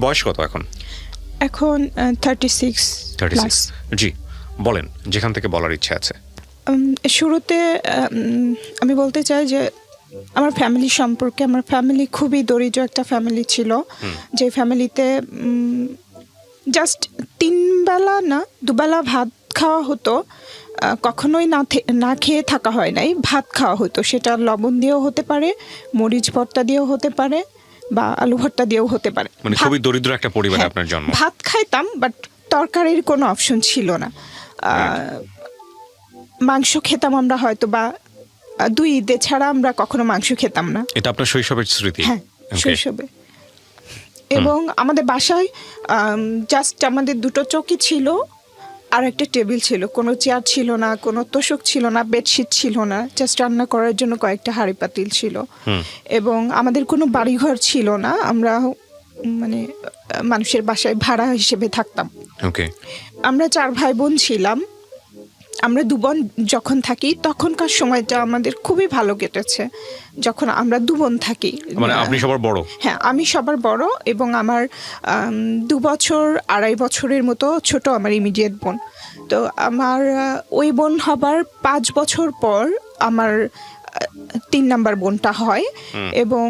বয়স কত এখন? এখন 36 36। জি, বলেন যেখান থেকে বলার ইচ্ছা আছে। শুরুতে আমি বলতে চাই যে আমার ফ্যামিলি সম্পর্কে, আমার ফ্যামিলি খুবই দরিদ্র একটা ফ্যামিলি ছিল, যে ফ্যামিলিতে জাস্ট 3 বেলা না 2 বেলা ভাত খাওয়া হতো। কখনোই না খেয়ে থাকা হয় নাই, ভাত খাওয়া হতো। সেটা লবণ দিয়েও হতে পারে, মরিচ ভর্তা দিয়েও হতে পারে, বা আলু ভর্তা দিয়েও হতে পারে। মানে খুবই দরিদ্র একটা পরিবারে আপনার জন্ম। ভাত খাইতাম, বাট তরকারির কোনো অপশন ছিল না। মাংস খেতাম আমরা হয়তো বা 2 ঈদে ছাড়া আমরা কখনো মাংস খেতাম না। এটা আপনার শৈশবের স্মৃতি? হ্যাঁ, শৈশবে। এবং আমাদের বাসায় জাস্ট আমাদের 2টো চৌকি ছিল আর একটা টেবিল ছিল, কোনো চেয়ার ছিল না, কোনো তোষক ছিল না, বেডশিট ছিল না, জাস্ট রান্না করার জন্য কয়েকটা হাঁড়ি পাতিল ছিল। এবং আমাদের কোনো বাড়িঘর ছিল না, আমরা মানে মানুষের বাসায় ভাড়া হিসেবে থাকতাম। আমরা 4 ভাই বোন ছিলাম। আমরা 2 বোন যখন থাকি তখনকার সময়টা আমাদের খুবই ভালো কেটেছে, যখন আমরা 2 বোন থাকি। মানে আপনি সবার বড়? হ্যাঁ, আমি সবার বড়, এবং আমার 2 বছর 2.5 বছরের মতো ছোট আমার ইমিডিয়েট বোন। তো আমার ওই বোন হবার 5 বছর পর আমার 3 নাম্বার বোনটা হয়, এবং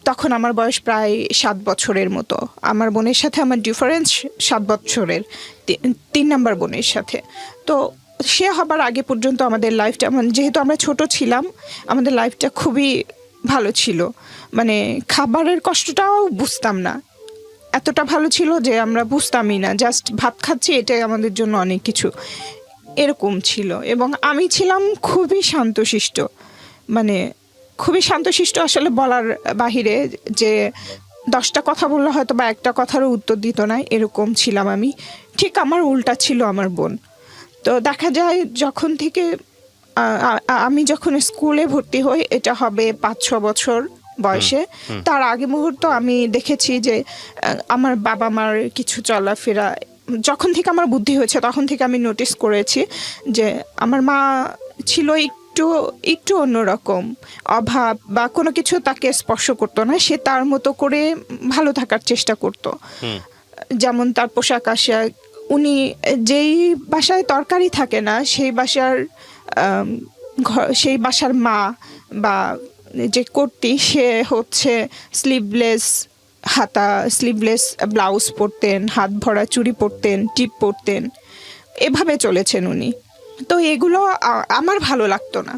তখন আমার বয়স প্রায় 7 বছরের মতো। আমার বোনের সাথে আমার ডিফারেন্স 7 বছরের, 3 নাম্বার বোনের সাথে। তো সে হবার আগে পর্যন্ত আমাদের লাইফটা, মানে যেহেতু আমরা ছোট ছিলাম, আমাদের লাইফটা খুবই ভালো ছিল। মানে খাবারের কষ্টটাও বুঝতাম না, এতটা ভালো ছিল যে আমরা বুঝতামই না, জাস্ট ভাত খাচ্ছি, এটাই আমাদের জন্য অনেক কিছু, এরকম ছিল। এবং আমি ছিলাম খুবই শান্তশিষ্ট, মানে খুবই শান্তশিষ্ট, আসলে বলার বাহিরে, যে 10টা কথা বললে হয়তো বা একটা কথারও উত্তর দিত না, এরকম ছিলাম আমি। ঠিক আমার উল্টা ছিল আমার বোন। তো দেখা যায় যখন থেকে আমি যখন স্কুলে ভর্তি হই, এটা হবে 5-6 বছর বয়সে, তার আগে মুহূর্ত আমি দেখেছি যে আমার বাবা মার কিছু চলাফেরা, যখন থেকে আমার বুদ্ধি হয়েছে তখন থেকে আমি নোটিস করেছি যে আমার মা ছিল একটু অন্যরকম। অভাব বা কোনো কিছু তাকে স্পর্শ করতো না, সে তার মতো করে ভালো থাকার চেষ্টা করতো। যেমন তার পোশাক আশাক, উনি যেই বাসায় তরকারি থাকে না, সেই বাসার মা বা যে কর্ত্রী, সে হচ্ছে স্লিভলেস ব্লাউজ পরতেন, হাত ভরা চুড়ি পরতেন, টিপ পরতেন, এভাবে চলেছেন উনি। তো এগুলো আমার ভালো লাগতো না,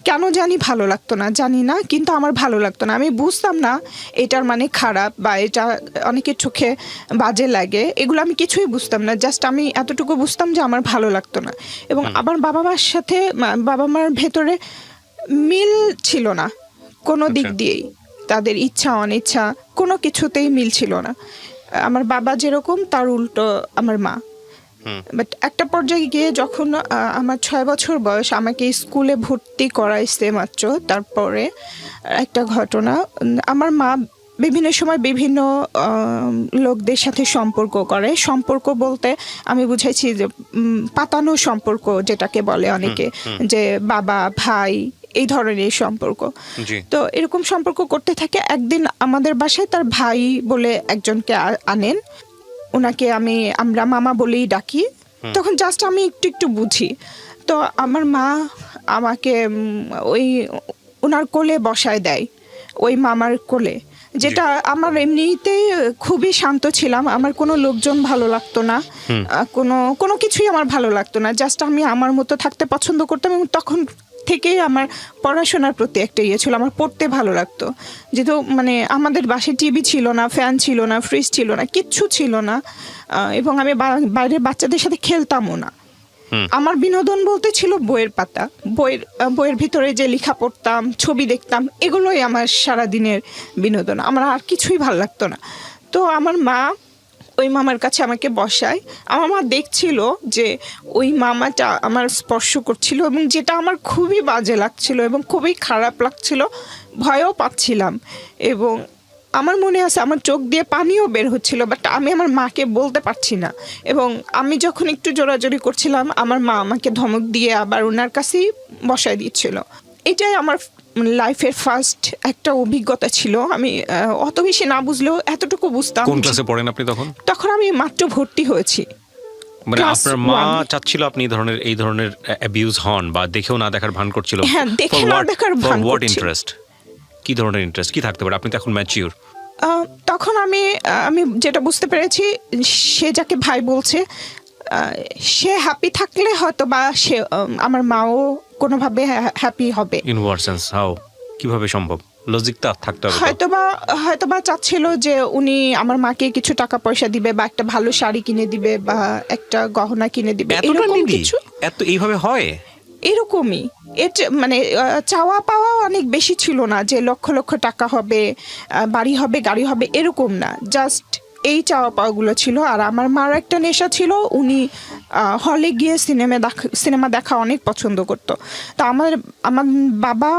কেন জানি ভালো লাগতো না, জানি না, কিন্তু আমার ভালো লাগতো না। আমি বুঝতাম না এটার মানে খারাপ বা এটা অনেকের চোখে বাজে লাগে, এগুলো আমি কিছুই বুঝতাম না। জাস্ট আমি এতটুকু বুঝতাম যে আমার ভালো লাগতো না। এবং আমার বাবা মার ভেতরে মিল ছিল না কোনো দিক দিয়েই, তাদের ইচ্ছা অনিচ্ছা কোনো কিছুতেই মিল ছিল না। আমার বাবা যেরকম, তার উল্টো আমার মা। বাট একটা পর্যায়ে গিয়ে যখন আমার 6 বছর বয়স, আমাকে স্কুলে ভর্তি করাইছে মাত্র, তারপরে একটা ঘটনা, আমার মা বিভিন্ন সময় বিভিন্ন লোকদের সাথে সম্পর্ক বলতে আমি বুঝাইছি যে পাতানো সম্পর্ক, যেটাকে বলে অনেকে, যে বাবা ভাই, এই ধরনের সম্পর্ক। তো এরকম সম্পর্ক করতে থাকে। একদিন আমাদের বাসায় তার ভাই বলে একজনকে আনেন, ওনাকে আমরা মামা বলেই ডাকি। তখন জাস্ট আমি একটু বুঝি। তো আমার মা আমাকে ওনার কোলে বসায় দেয়, ওই মামার কোলে, যেটা আমার এমনিতেই খুবই শান্ত ছিলাম, আমার কোনো লোকজন ভালো লাগতো না, কোনো কিছুই আমার ভালো লাগতো না, জাস্ট আমি আমার মতো থাকতে পছন্দ করতাম। এবং তখন থেকেই আমার পড়াশোনার প্রতি একটা ইয়ে ছিল, আমার পড়তে ভালো লাগতো। যেহেতু মানে আমাদের বাসায় টিভি ছিল না, ফ্যান ছিল না, ফ্রিজ ছিল না, কিচ্ছু ছিল না, এবং আমি বাইরের বাচ্চাদের সাথে খেলতামও না। আমার বিনোদন বলতে ছিল বইয়ের পাতা, বইয়ের ভিতরে যে লেখা পড়তাম, ছবি দেখতাম, এগুলোই আমার সারাদিনের বিনোদন, আমার আর কিছুই ভালো লাগতো না। তো আমার মা ওই মামার কাছে আমাকে বসায়। আমার মা দেখছিল যে ওই মামাটা আমার স্পর্শ করছিল, এবং যেটা আমার খুবই বাজে লাগছিল এবং খুবই খারাপ লাগছিল, ভয়ও পাচ্ছিলাম। এবং আমার মনে আছে আমার চোখ দিয়ে পানিও বের হচ্ছিল, বাট আমি আমার মাকে বলতে পারছি না। এবং আমি যখন একটু জোরাজোরি করছিলাম, আমার মা আমাকে ধমক দিয়ে আবার ওনার কাছেই বসায় দিচ্ছিল। এটাই আমার লাইফের ফার্স্ট একটা অভিজ্ঞতা ছিল। আমি অত বেশি না বুঝলেও এতটুকু বুঝতাম। কোন ক্লাসে পড়েন আপনি তখন? তখন আমি মাত্র ভর্তি হয়েছি। মানে Class আপনার মা 1 চাচ্ছিল আপনি এই ধরনের অ্যাবিউজ হন বা দেখেও না দেখার ভান করছিল? হ্যাঁ, দেখে না দেখার ভান হোয়াট করছিল। ইন্টারেস্ট, কি ধরনের ইন্টারেস্ট কি থাকতে পারে? আপনি তো এখন ম্যাচিউর। তখন আমি যেটা বুঝতে পেরেছি, সে যাকে ভাই বলছে সে হ্যাপি থাকলে হয়তো বা সে আমার মাও কোনোভাবে হ্যাপি হবে। ইন হোয়াট সেন্স, হাউ, কিভাবে সম্ভব? লজিকটা থাকতে হবে। হয়তোবা চাচ্ছিল যে উনি আমার মাকে কিছু টাকা পয়সা দিবে বা একটা ভালো শাড়ি কিনে দিবে বা একটা গহনা কিনে দিবে, এরকম কিছু। এত এইভাবে হয়? এরকমই মানে চাওয়া পাওয়া অনেক বেশি ছিল না যে লক্ষ লক্ষ টাকা হবে, বাড়ি হবে, গাড়ি হবে, এরকম না। জাস্ট এই চাওয়া পাওয়াগুলো ছিল। আর আমার মার একটা নেশা ছিল, উনি হলে গিয়ে সিনেমা দেখা অনেক পছন্দ করতো। তো আমার বাবা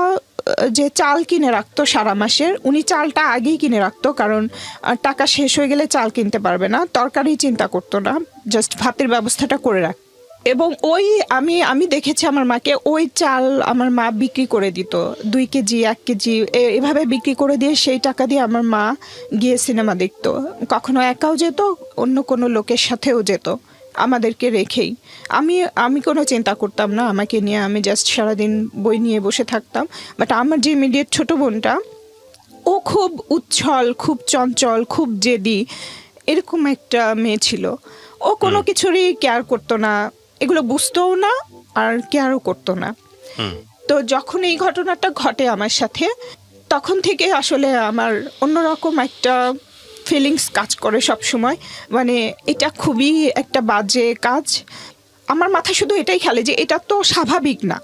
যে চাল কিনে রাখতো সারা মাসের, উনি চালটা আগেই কিনে রাখতো, কারণ টাকা শেষ হয়ে গেলে চাল কিনতে পারবে না। তরকারি চিন্তা করতো না, জাস্ট ভাতের ব্যবস্থাটা করে রাখ। এবং আমি দেখেছি আমার মাকে ওই চাল আমার মা বিক্রি করে দিত, 2 কেজি 1 কেজি এভাবে বিক্রি করে দিয়ে সেই টাকা দিয়ে আমার মা গিয়ে সিনেমা দেখতো। কখনো একাও যেত, অন্য কোনো লোকের সাথেও যেত, আমাদেরকে রেখেই। আমি কোনো চিন্তা করতাম না আমাকে নিয়ে, আমি জাস্ট সারাদিন বই নিয়ে বসে থাকতাম। বাট আমার যে ইমিডিয়েট ছোট বোনটা, ও খুব উচ্ছল, খুব চঞ্চল, খুব জেদি, এরকম একটা মেয়ে ছিল। ও কোনো কিছুরই কেয়ার করতো না, এগুলো বুঝতোও না আর কেয়ারও করতো না। তো যখন এই ঘটনাটা ঘটে আমার সাথে, তখন থেকে আসলে আমার অন্যরকম একটা ফিলিংস কাজ করে সব সময়। মানে এটা খুবই একটা বাজে কাজ। আমার মাথায় শুধু এটাই খেলে যে এটা তো স্বাভাবিক না।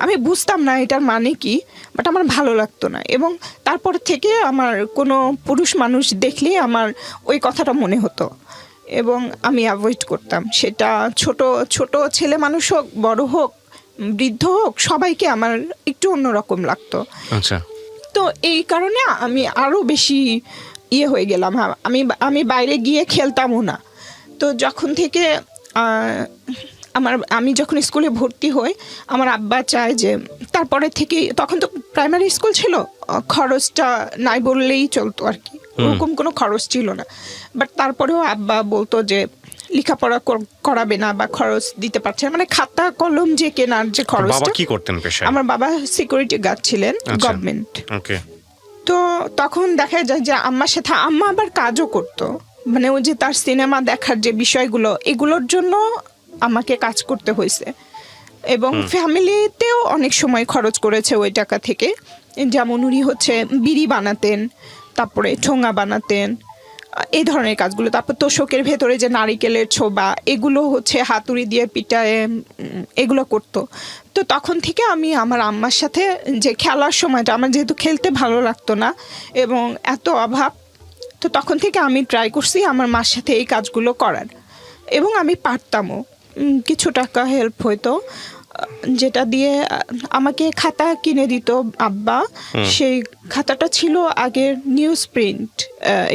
আমি বুঝতাম না এটার মানে কি, বাট আমার ভালো লাগতো না। এবং তারপর থেকে আমার কোনো পুরুষ মানুষ দেখলেই আমার ওই কথাটা মনে হতো এবং আমি অ্যাভয়েড করতাম। সেটা ছোট ছোট ছেলে মানুষ হোক, বড় হোক, বৃদ্ধ হোক, সবাইকে আমার একটু অন্যরকম লাগতো। আচ্ছা। তো এই কারণে আমি আরও বেশি হয়ে গেলাম। আমি বাইরে গিয়ে খেলতামও না। তো যখন থেকে আমি যখন স্কুলে ভর্তি হই, আমার আব্বা চায় যে তারপরে থেকে, তখন তো প্রাইমারি স্কুল ছিল, খরচটা নাই বললেই চলতো আর কি, ওরকম কোনো খরচ ছিল না। বাট তারপরেও আব্বা বলতো যে লেখাপড়া করাবে না বা খরচ দিতে পারছে না, মানে খাতা কলম যে কেনার যে খরচটা। বাবা কি করতেন পেশায়? আমার বাবা সিকিউরিটি গার্ড ছিলেন, গভর্নমেন্ট। ওকে। তো তখন দেখা যায় যে আম্মার সাথে আম্মা আবার কাজও করতো, মানে ওই যে তার সিনেমা দেখার যে বিষয়গুলো, এগুলোর জন্য আমাকে কাজ করতে হয়েছে। এবং ফ্যামিলিতেও অনেক সময় খরচ করেছে ওই টাকা থেকে। যেমন উনি হচ্ছে বিড়ি বানাতেন, তারপরে ঠোঙা বানাতেন, এই ধরনের কাজগুলো। তারপর তোষকের ভেতরে যে নারিকেলের ছোবা, এগুলো হচ্ছে হাতুড়ি দিয়ে পিটায় এগুলো করতো। তো তখন থেকে আমি আমার আম্মার সাথে যে খেলার সময়টা, আমার যেহেতু খেলতে ভালো লাগতো না এবং এত অভাব, তো তখন থেকে আমি ট্রাই করছি আমার মার সাথে এই কাজগুলো করার, এবং আমি পারতামও। কিছু টাকা হেল্প হইতো, যেটা দিয়ে আমাকে খাতা কিনে দিত আব্বা। সেই খাতাটা ছিল আগের নিউজ প্রিন্ট,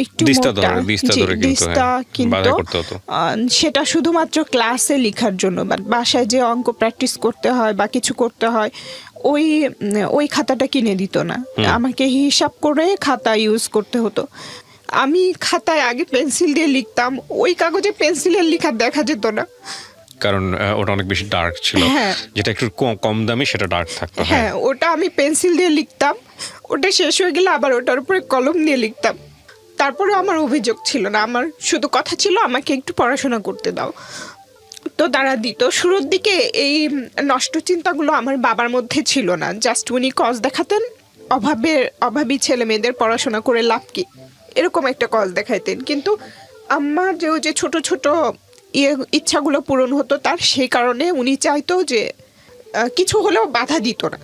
একটু দিস্তা কিনতো। সেটা শুধুমাত্র ক্লাসে লেখার জন্য, বাট বাসায় যে অঙ্ক প্র্যাকটিস করতে হয় বা কিছু করতে হয়, ওই খাতাটা কিনে দিত না। আমাকে হিসাব করে খাতা ইউজ করতে হতো। আমি খাতায় আগে পেন্সিল দিয়ে লিখতাম, ওই কাগজে পেন্সিলের লেখা দেখা যেত না, কারণ ওটা অনেক বেশি ডার্ক ছিল। যেটা একটু কম দামি সেটা ডার্ক থাকতো। হ্যাঁ, ওটা আমি পেন্সিল দিয়ে লিখতাম, ওটা শেষ হয়ে গেলে আবার ওটার উপরে কলম দিয়ে লিখতাম। তারপরে আমার অভিযোগ ছিল না, আমার শুধু কথা ছিল আমাকে একটু পড়াশোনা করতে দাও। তো তারা দিত। শুরুর দিকে এই নষ্ট চিন্তাগুলো আমার বাবার মধ্যে ছিল না, জাস্ট উনি কজ দেখাতেন, অভাবী ছেলে মেয়েদের পড়াশোনা করে লাভ কি, এরকম একটা কজ দেখাইতেন। কিন্তু আমার যে ছোট ছোট ইচ্ছাগুলো পূরণ হতো তার, সেই কারণে উনি চাইতো যে কিছু হলেও বাধা দিত না।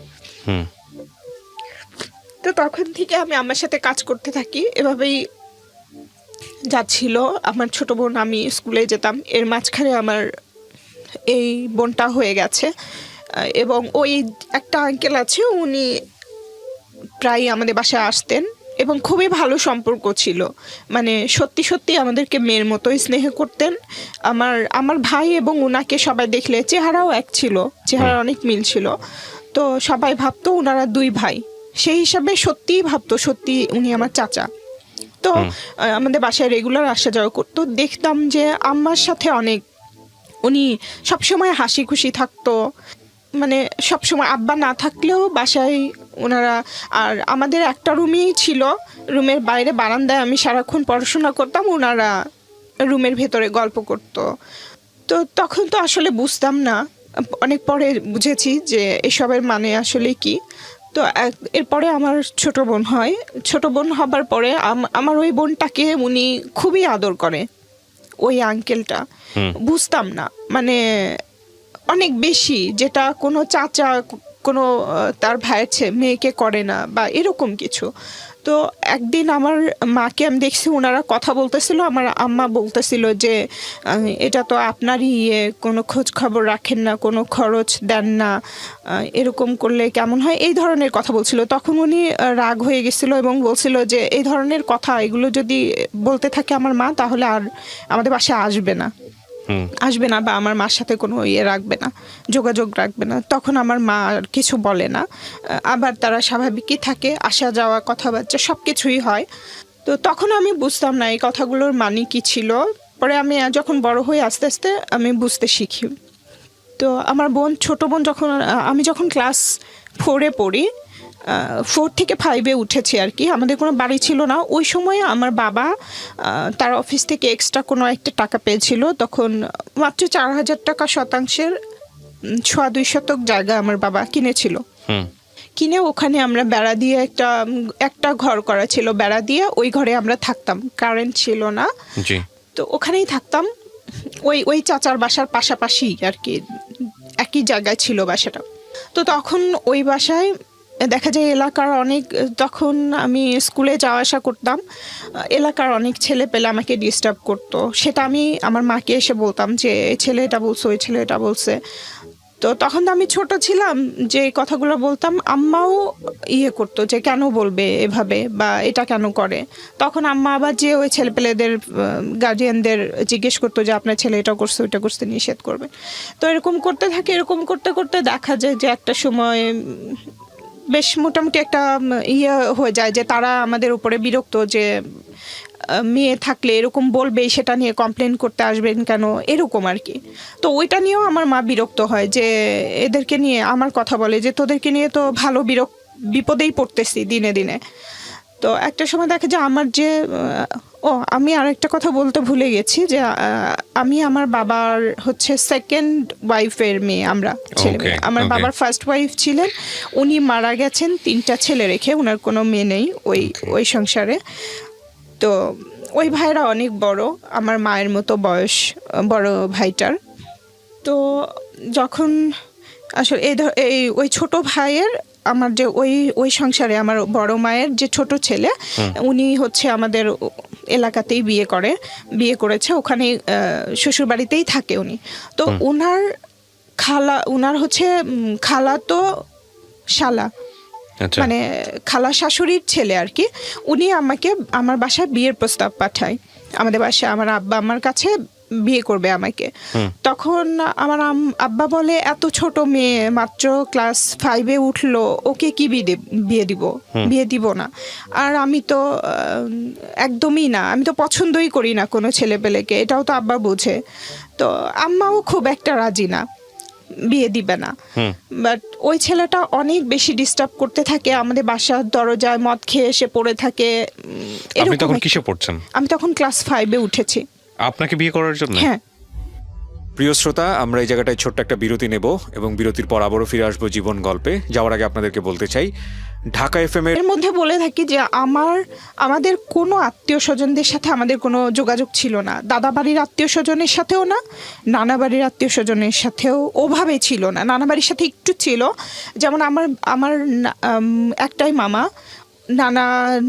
তো তখন থেকে আমি আমার সাথে কাজ করতে থাকি, এভাবেই যাচ্ছিল। আমার ছোট বোন, আমি স্কুলে যেতাম, এর মাঝখানে আমার এই বোনটা হয়ে গেছে। এবং ওই একটা আঙ্কেল আছে, উনি প্রায় আমাদের বাসায় আসতেন এবং খুবই ভালো সম্পর্ক ছিল। মানে সত্যি সত্যি আমাদেরকে মেয়ের মতোই স্নেহ করতেন। আমার ভাই এবং ওনাকে সবাই দেখলে, চেহারাও এক ছিল, চেহারা অনেক মিল ছিল। তো সবাই ভাবতো ওনারা 2 ভাই, সেই হিসাবে সত্যিই ভাবতো সত্যি উনি আমার চাচা। তো আমাদের বাসায় রেগুলার আসা যাওয়া করতো, দেখতাম যে আম্মার সাথে অনেক উনি সবসময় হাসি খুশি থাকতো, মানে সবসময় আব্বা না থাকলেও বাসায় ওনারা। আর আমাদের একটা রুমই ছিল, রুমের বাইরে বারান্দায় আমি সারাক্ষণ পড়াশোনা করতাম, ওনারা রুমের ভেতরে গল্প করতো। তো তখন তো আসলে বুঝতাম না, অনেক পরে বুঝেছি যে এসবের মানে আসলে কি। তো এরপরে আমার ছোট বোন হয়, ছোট বোন হবার পরে আমার ওই বোনটাকে উনি খুবই আদর করে, ওই আঙ্কেলটা। বুঝতাম না, মানে অনেক বেশি, যেটা কোনো চাচা কোনো তার ভাইয়ের মেয়েকে করে না বা এরকম কিছু। তো একদিন আমার মাকে আমি দেখছি ওনারা কথা বলতেছিল, আমার আম্মা বলতেছিল যে এটা তো আপনারই কোনো খোঁজ খবর রাখেন না, কোনো খরচ দেন না, এরকম করলে কেমন হয়, এই ধরনের কথা বলছিল। তখন উনি রাগ হয়ে গেছিল এবং বলছিল যে এই ধরনের কথা এগুলো যদি বলতে থাকে আমার মা, তাহলে আর আমাদের বাসায় আসবে না বা আমার মার সাথে কোনো রাখবে না, যোগাযোগ রাখবে না। তখন আমার মা আর কিছু বলে না, আবার তারা স্বাভাবিকই থাকে, আসা যাওয়া কথাবার্তা সব কিছুই হয়। তো তখন আমি বুঝতাম না এই কথাগুলোর মানে কি ছিল। পরে আমি যখন বড় হয়ে আস্তে আস্তে আমি বুঝতে শিখি। তো আমার বোন, ছোট বোন, আমি যখন ক্লাস 4-এ পড়ি, 4 থেকে 5-এ উঠেছি আর কি, আমাদের কোনো বাড়ি ছিল না ওই সময়। আমার বাবা তার অফিস থেকে এক্সট্রা কোনো একটা টাকা পেয়েছিল, তখন মাত্র 4,000 টাকা শতাংশের 2 শতক জায়গা আমার বাবা কিনেছিল। কিনে ওখানে আমরা বেড়া দিয়ে একটা ঘর করা ছিল, বেড়া দিয়ে ওই ঘরে আমরা থাকতাম, কারেন্ট ছিল না। তো ওখানেই থাকতাম, ওই চাচার বাসার পাশাপাশি আর কি, একই জায়গায় ছিল বাসাটা। তো তখন ওই বাসায় দেখা যায় এলাকার অনেক, তখন আমি স্কুলে যাওয়া আসা করতাম, এলাকার অনেক ছেলে পেলে আমাকে ডিস্টার্ব করতো। সেটা আমি আমার মাকে এসে বলতাম যে এই ছেলে এটা বলছে, ওই ছেলে এটা বলছে। তো তখন তো আমি ছোট ছিলাম, যে কথাগুলো বলতাম আম্মাও করতো যে কেন বলবে এভাবে বা এটা কেন করে। তখন আম্মা আবার যে ওই ছেলেপেলেদের গার্জিয়ানদের জিজ্ঞেস করতো যে আপনার ছেলে এটা করছে ওইটা করতে, নিষেধ করবে। তো এরকম করতে থাকে, এরকম করতে করতে দেখা যায় যে একটা সময় বেশ মোটামুটি একটা হয়ে যায় যে তারা আমাদের উপরে বিরক্ত, যে মেয়ে থাকলে এরকম বলবে, সেটা নিয়ে কমপ্লেন করতে আসবেন কেন, এরকম আর কি। তো ওইটা নিয়েও আমার মা বিরক্ত হয় যে এদেরকে নিয়ে আমার কথা বলে যে তোদেরকে নিয়ে তো ভালো বিপদেই পড়তেছি দিনে দিনে। তো একটা সময় দেখা যায় আমার যে আমি আর একটা কথা বলতে ভুলে গেছি, যে আমি আমার বাবার হচ্ছে সেকেন্ড ওয়াইফের মেয়ে, আমরা ছেলে মেয়ে। আমার বাবার ফার্স্ট ওয়াইফ ছিলেন, উনি মারা গেছেন 3টা ছেলে রেখে, ওনার কোনো মেয়ে নেই ওই সংসারে। তো ওই ভাইরা অনেক বড়, আমার মায়ের মতো বয়স বড় ভাইটার। তো যখন আসলে ওই ছোট ভাইয়ের, আমার যে ওই সংসারে আমার বড় মায়ের যে ছোট ছেলে, উনি হচ্ছে আমাদের এলাকাতেই বিয়ে করেছে, ওখানে শ্বশুর বাড়িতেই থাকে উনি। তো উনার হচ্ছে খালা তো শালা, মানে খালা শাশুড়ির ছেলে আর কি। উনি আমাকে আমার বাসায় বিয়ের প্রস্তাব পাঠায়, আমাদের বাসায় আমার আব্বা আমার কাছে বিয়ে করবে আমাকে। তখন আমার আব্বা বলে এত ছোট মেয়ে, মাত্র ক্লাস 5-এ উঠলো, ওকে কি বিয়ে দিব না। আর আমি তো একদমই না, আমি তো পছন্দই করি না কোনো ছেলেপেলেকে, এটাও তো আব্বা বুঝে। তো আম্মাও খুব একটা রাজি না, বিয়ে দিবে না। বাট ওই ছেলেটা অনেক বেশি ডিস্টার্ব করতে থাকে, আমাদের বাসার দরজায় মদ খেয়ে এসে পড়ে থাকে। আপনি তখন কিসে পড়ছেন? আমি তখন ক্লাস 5-এ উঠেছি। আপনাকে বিয়ে করার জন্য? হ্যাঁ। প্রিয় শ্রোতা, আমরা এই জায়গাটায় ছোট্ট একটা বিরতি নেব এবং বিরতির পর আবারও ফিরে আসবো জীবন গল্পে। যাওয়ার আগে আপনাদেরকে বলতে চাই, ঢাকা এফএম এর মধ্যে বলে থাকি যে আমাদের কোনো আত্মীয় স্বজনদের সাথে আমাদের কোনো যোগাযোগ ছিল না। দাদা বাড়ির আত্মীয় স্বজনের সাথেও না, নানা বাড়ির আত্মীয় স্বজনের সাথেও ওভাবে ছিল না। নানা বাড়ির সাথে একটু ছিল, যেমন আমার একটাই মামা,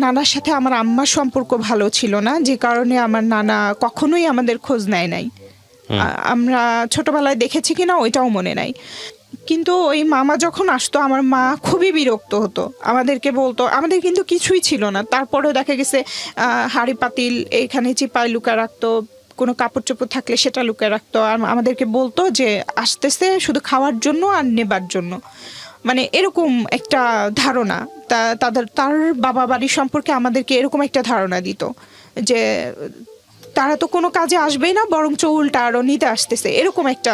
নানার সাথে আমার আম্মার সম্পর্ক ভালো ছিল না, যে কারণে আমার নানা কখনোই আমাদের খোঁজ নেয় নাই। আমরা ছোটবেলায় দেখেছি কিনা ওইটাও মনে নাই। কিন্তু ওই মামা যখন আসতো আমার মা খুবই বিরক্ত হতো, আমাদেরকে বলতো, আমাদের কিন্তু কিছুই ছিল না, তারপরেও দেখা গেছে হাঁড়ি পাতিল এইখানে চিপায় লুকা রাখতো, কোনো কাপড় চোপড় থাকলে সেটা লুকায় রাখতো, আর আমাদেরকে বলতো যে আসতেছে শুধু খাওয়ার জন্য আর নেবার জন্য। মানে এরকম একটা ধারণা, তার বাবা বাড়ি সম্পর্কে আমাদেরকে এরকম একটা ধারণা দিত যে তারা তো কোনো কাজে আসবেই না, বরঞ্চ উল্টা আরো নিতে আসতেছে, এরকম একটা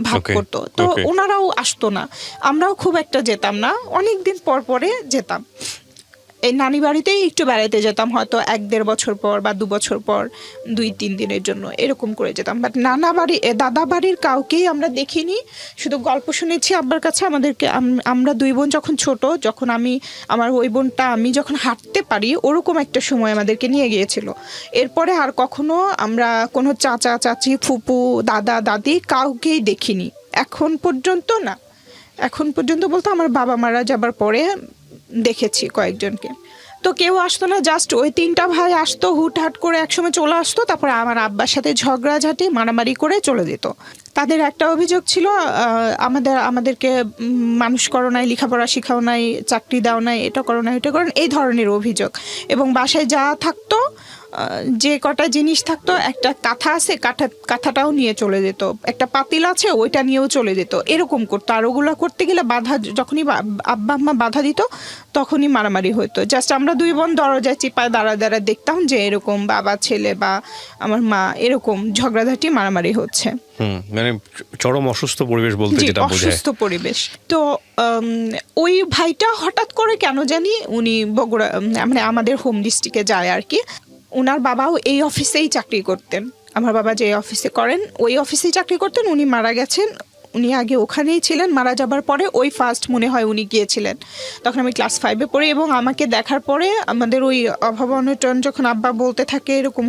ভাব Okay, করতো। তো okay. ওনারাও আসতো না, আমরাও খুব একটা যেতাম না, অনেক দিন পর পরে যেতাম। এই নানি বাড়িতেই একটু বেড়াতে যেতাম, হয়তো 1-1.5 বছর পর বা 2 বছর পর 2-3 দিনের জন্য এরকম করে যেতাম। বাট নানা বাড়ি দাদা বাড়ির কাউকেই আমরা দেখিনি, শুধু গল্প শুনেছি আব্বার কাছে। আমাদেরকে আমরা 2 বোন যখন ছোট, যখন আমার ওই বোনটা আমি যখন হাঁটতে পারি ওরকম একটা সময় আমাদেরকে নিয়ে গিয়েছিল। এরপরে আর কখনো আমরা কোনো চাচা চাচি, ফুপু, দাদা দাদি কাউকেই দেখিনি এখন পর্যন্ত। না, এখন পর্যন্ত বলতে আমার বাবা মারা যাবার পরে দেখেছি কয়েকজনকে। তো কেউ আসতো না, জাস্ট ওই 3টা ভাই আসতো, হুটহাট করে একসময় চলে আসতো, তারপরে আমার আব্বার সাথে ঝগড়াঝাটি মারামারি করে চলে যেত। তাদের একটা অভিযোগ ছিল, আমাদেরকে মানুষ করো নাই, লেখাপড়া শিখাও নাই, চাকরি দাও নাই, এটা করো না, এটা করো না, এই ধরনের অভিযোগ। এবং বাসায় যা থাকতো, যে কটা জিনিস থাকতো, একটা কাঁথা আছে, কাঁথাটাও নিয়ে চলে যেত, একটা পাতিল আছে ওইটা নিয়েও চলে যেত, এরকম করতো। আর ওগুলো করতে গেলে যখনই আব্বা আম্মা বাধা দিত তখনই মারামারি হতো। জাস্ট আমরা 2 বোন দরজায় চিপায় দাঁড়া দেখতাম যে এরকম বাবা ছেলে বা আমার মা এরকম ঝগড়াঝাটি মারামারি হচ্ছে। মানে চরম অসুস্থ পরিবেশ বলতে যেটা বোঝায়। অসুস্থ পরিবেশ। তো ওই ভাইটা হঠাৎ করে কেন জানি উনি বগুড়া, মানে আমাদের হোম ডিস্ট্রিক্টে যায় আর কি। ওনার বাবাও এই অফিসেই চাকরি করতেন, আমার বাবা যে অফিসে করেন ওই অফিসেই চাকরি করতেন। উনি মারা গেছেন, উনি আগে ওখানেই ছিলেন, মারা যাবার পরে ওই ফার্স্ট মনে হয় উনি গিয়েছিলেন। তখন আমি ক্লাস 5-এ পড়ি, এবং আমাকে দেখার পরে আমাদের ওই অভাব অনটন যখন আব্বা বলতে থাকে এরকম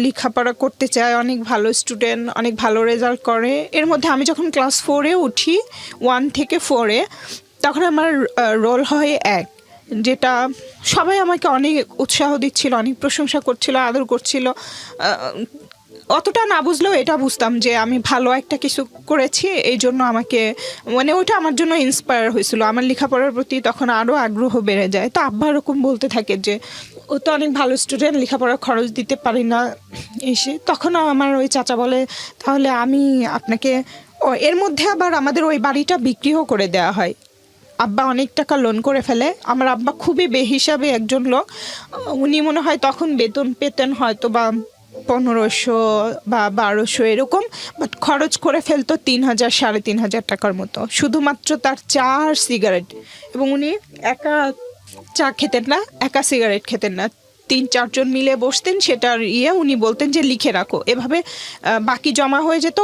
লেখাপড়া করতে চায়, অনেক ভালো স্টুডেন্ট, অনেক ভালো রেজাল্ট করে, এর মধ্যে আমি যখন ক্লাস 4-এ উঠি, 1 থেকে 4-এ, তখন আমার রোল হয় 1, যেটা সবাই আমাকে অনেক উৎসাহ দিচ্ছিল, অনেক প্রশংসা করছিল, আদর করছিল। অতটা না বুঝলেও এটা বুঝতাম যে আমি ভালো একটা কিছু করেছি, এই জন্য আমাকে, মানে ওইটা আমার জন্য ইন্সপায়ার হয়েছিল। আমার লেখাপড়ার প্রতি তখন আরও আগ্রহ বেড়ে যায়। তো আব্বা এরকম বলতে থাকে যে ও তো অনেক ভালো স্টুডেন্ট, লেখাপড়ার খরচ দিতে পারি না এসে। তখন আমার ওই চাচা বলে, তাহলে আমি আপনাকে, এর মধ্যে আবার আমাদের ওই বাড়িটা বিক্রিও করে দেওয়া হয়। আব্বা অনেক টাকা লোন করে ফেলে। আমার আব্বা খুবই বেহিসাবে একজন লোক, উনি মনে হয় তখন বেতন পেতেন হয়তো বা 1500 বা 1200 এরকম, বাট খরচ করে ফেলতো 3000-3500 টাকার মতো, শুধুমাত্র তার চা আর সিগারেট। এবং উনি একা চা খেতেন না, একা সিগারেট খেতেন না, 3-4 জন মিলে বসতেন, সেটার উনি বলতেন যে লিখে রাখো, এভাবে বাকি জমা হয়ে যেত।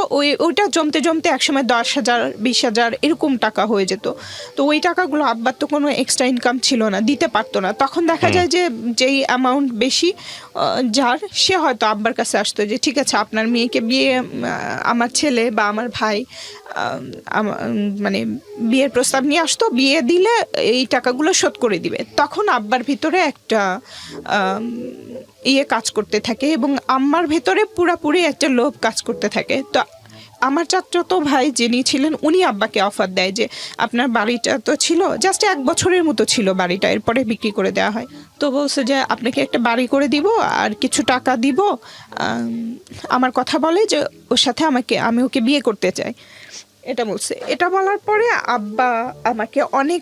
ওইটা জমতে জমতে একসময় 10,000, 20,000 এরকম টাকা হয়ে যেত। তো ওই টাকাগুলো আব্বার তো কোনো এক্সট্রা ইনকাম ছিল না, দিতে পারতো না। তখন দেখা যায় যে যেই অ্যামাউন্ট বেশি যার, সে হয়তো আব্বার কাছে আসতো যে ঠিক আছে আপনার মেয়েকে বিয়ে, আমার ছেলে বা আমার ভাই মানে বিয়ের প্রস্তাব নিয়ে আসতো, বিয়ে দিলে এই টাকাগুলো শোধ করে দিবে। তখন আব্বার ভিতরে একটা কাজ করতে থাকে, এবং আম্মার ভেতরে পুরাপুরি একটা লোভ কাজ করতে থাকে। তো আমার চাচাতো ভাই যিনি ছিলেন, উনি আব্বাকে অফার দেয় যে আপনার বাড়িটা তো ছিল জাস্ট 1 বছরের মতো ছিল বাড়িটা, এরপরে বিক্রি করে দেওয়া হয়। তো বলছে যে আপনাকে একটা বাড়ি করে দিব আর কিছু টাকা দিব, আমার কথা বলে যে ওর সাথে আমি ওকে বিয়ে করতে চাই, এটা বলছে। এটা বলার পরে আব্বা আমাকে অনেক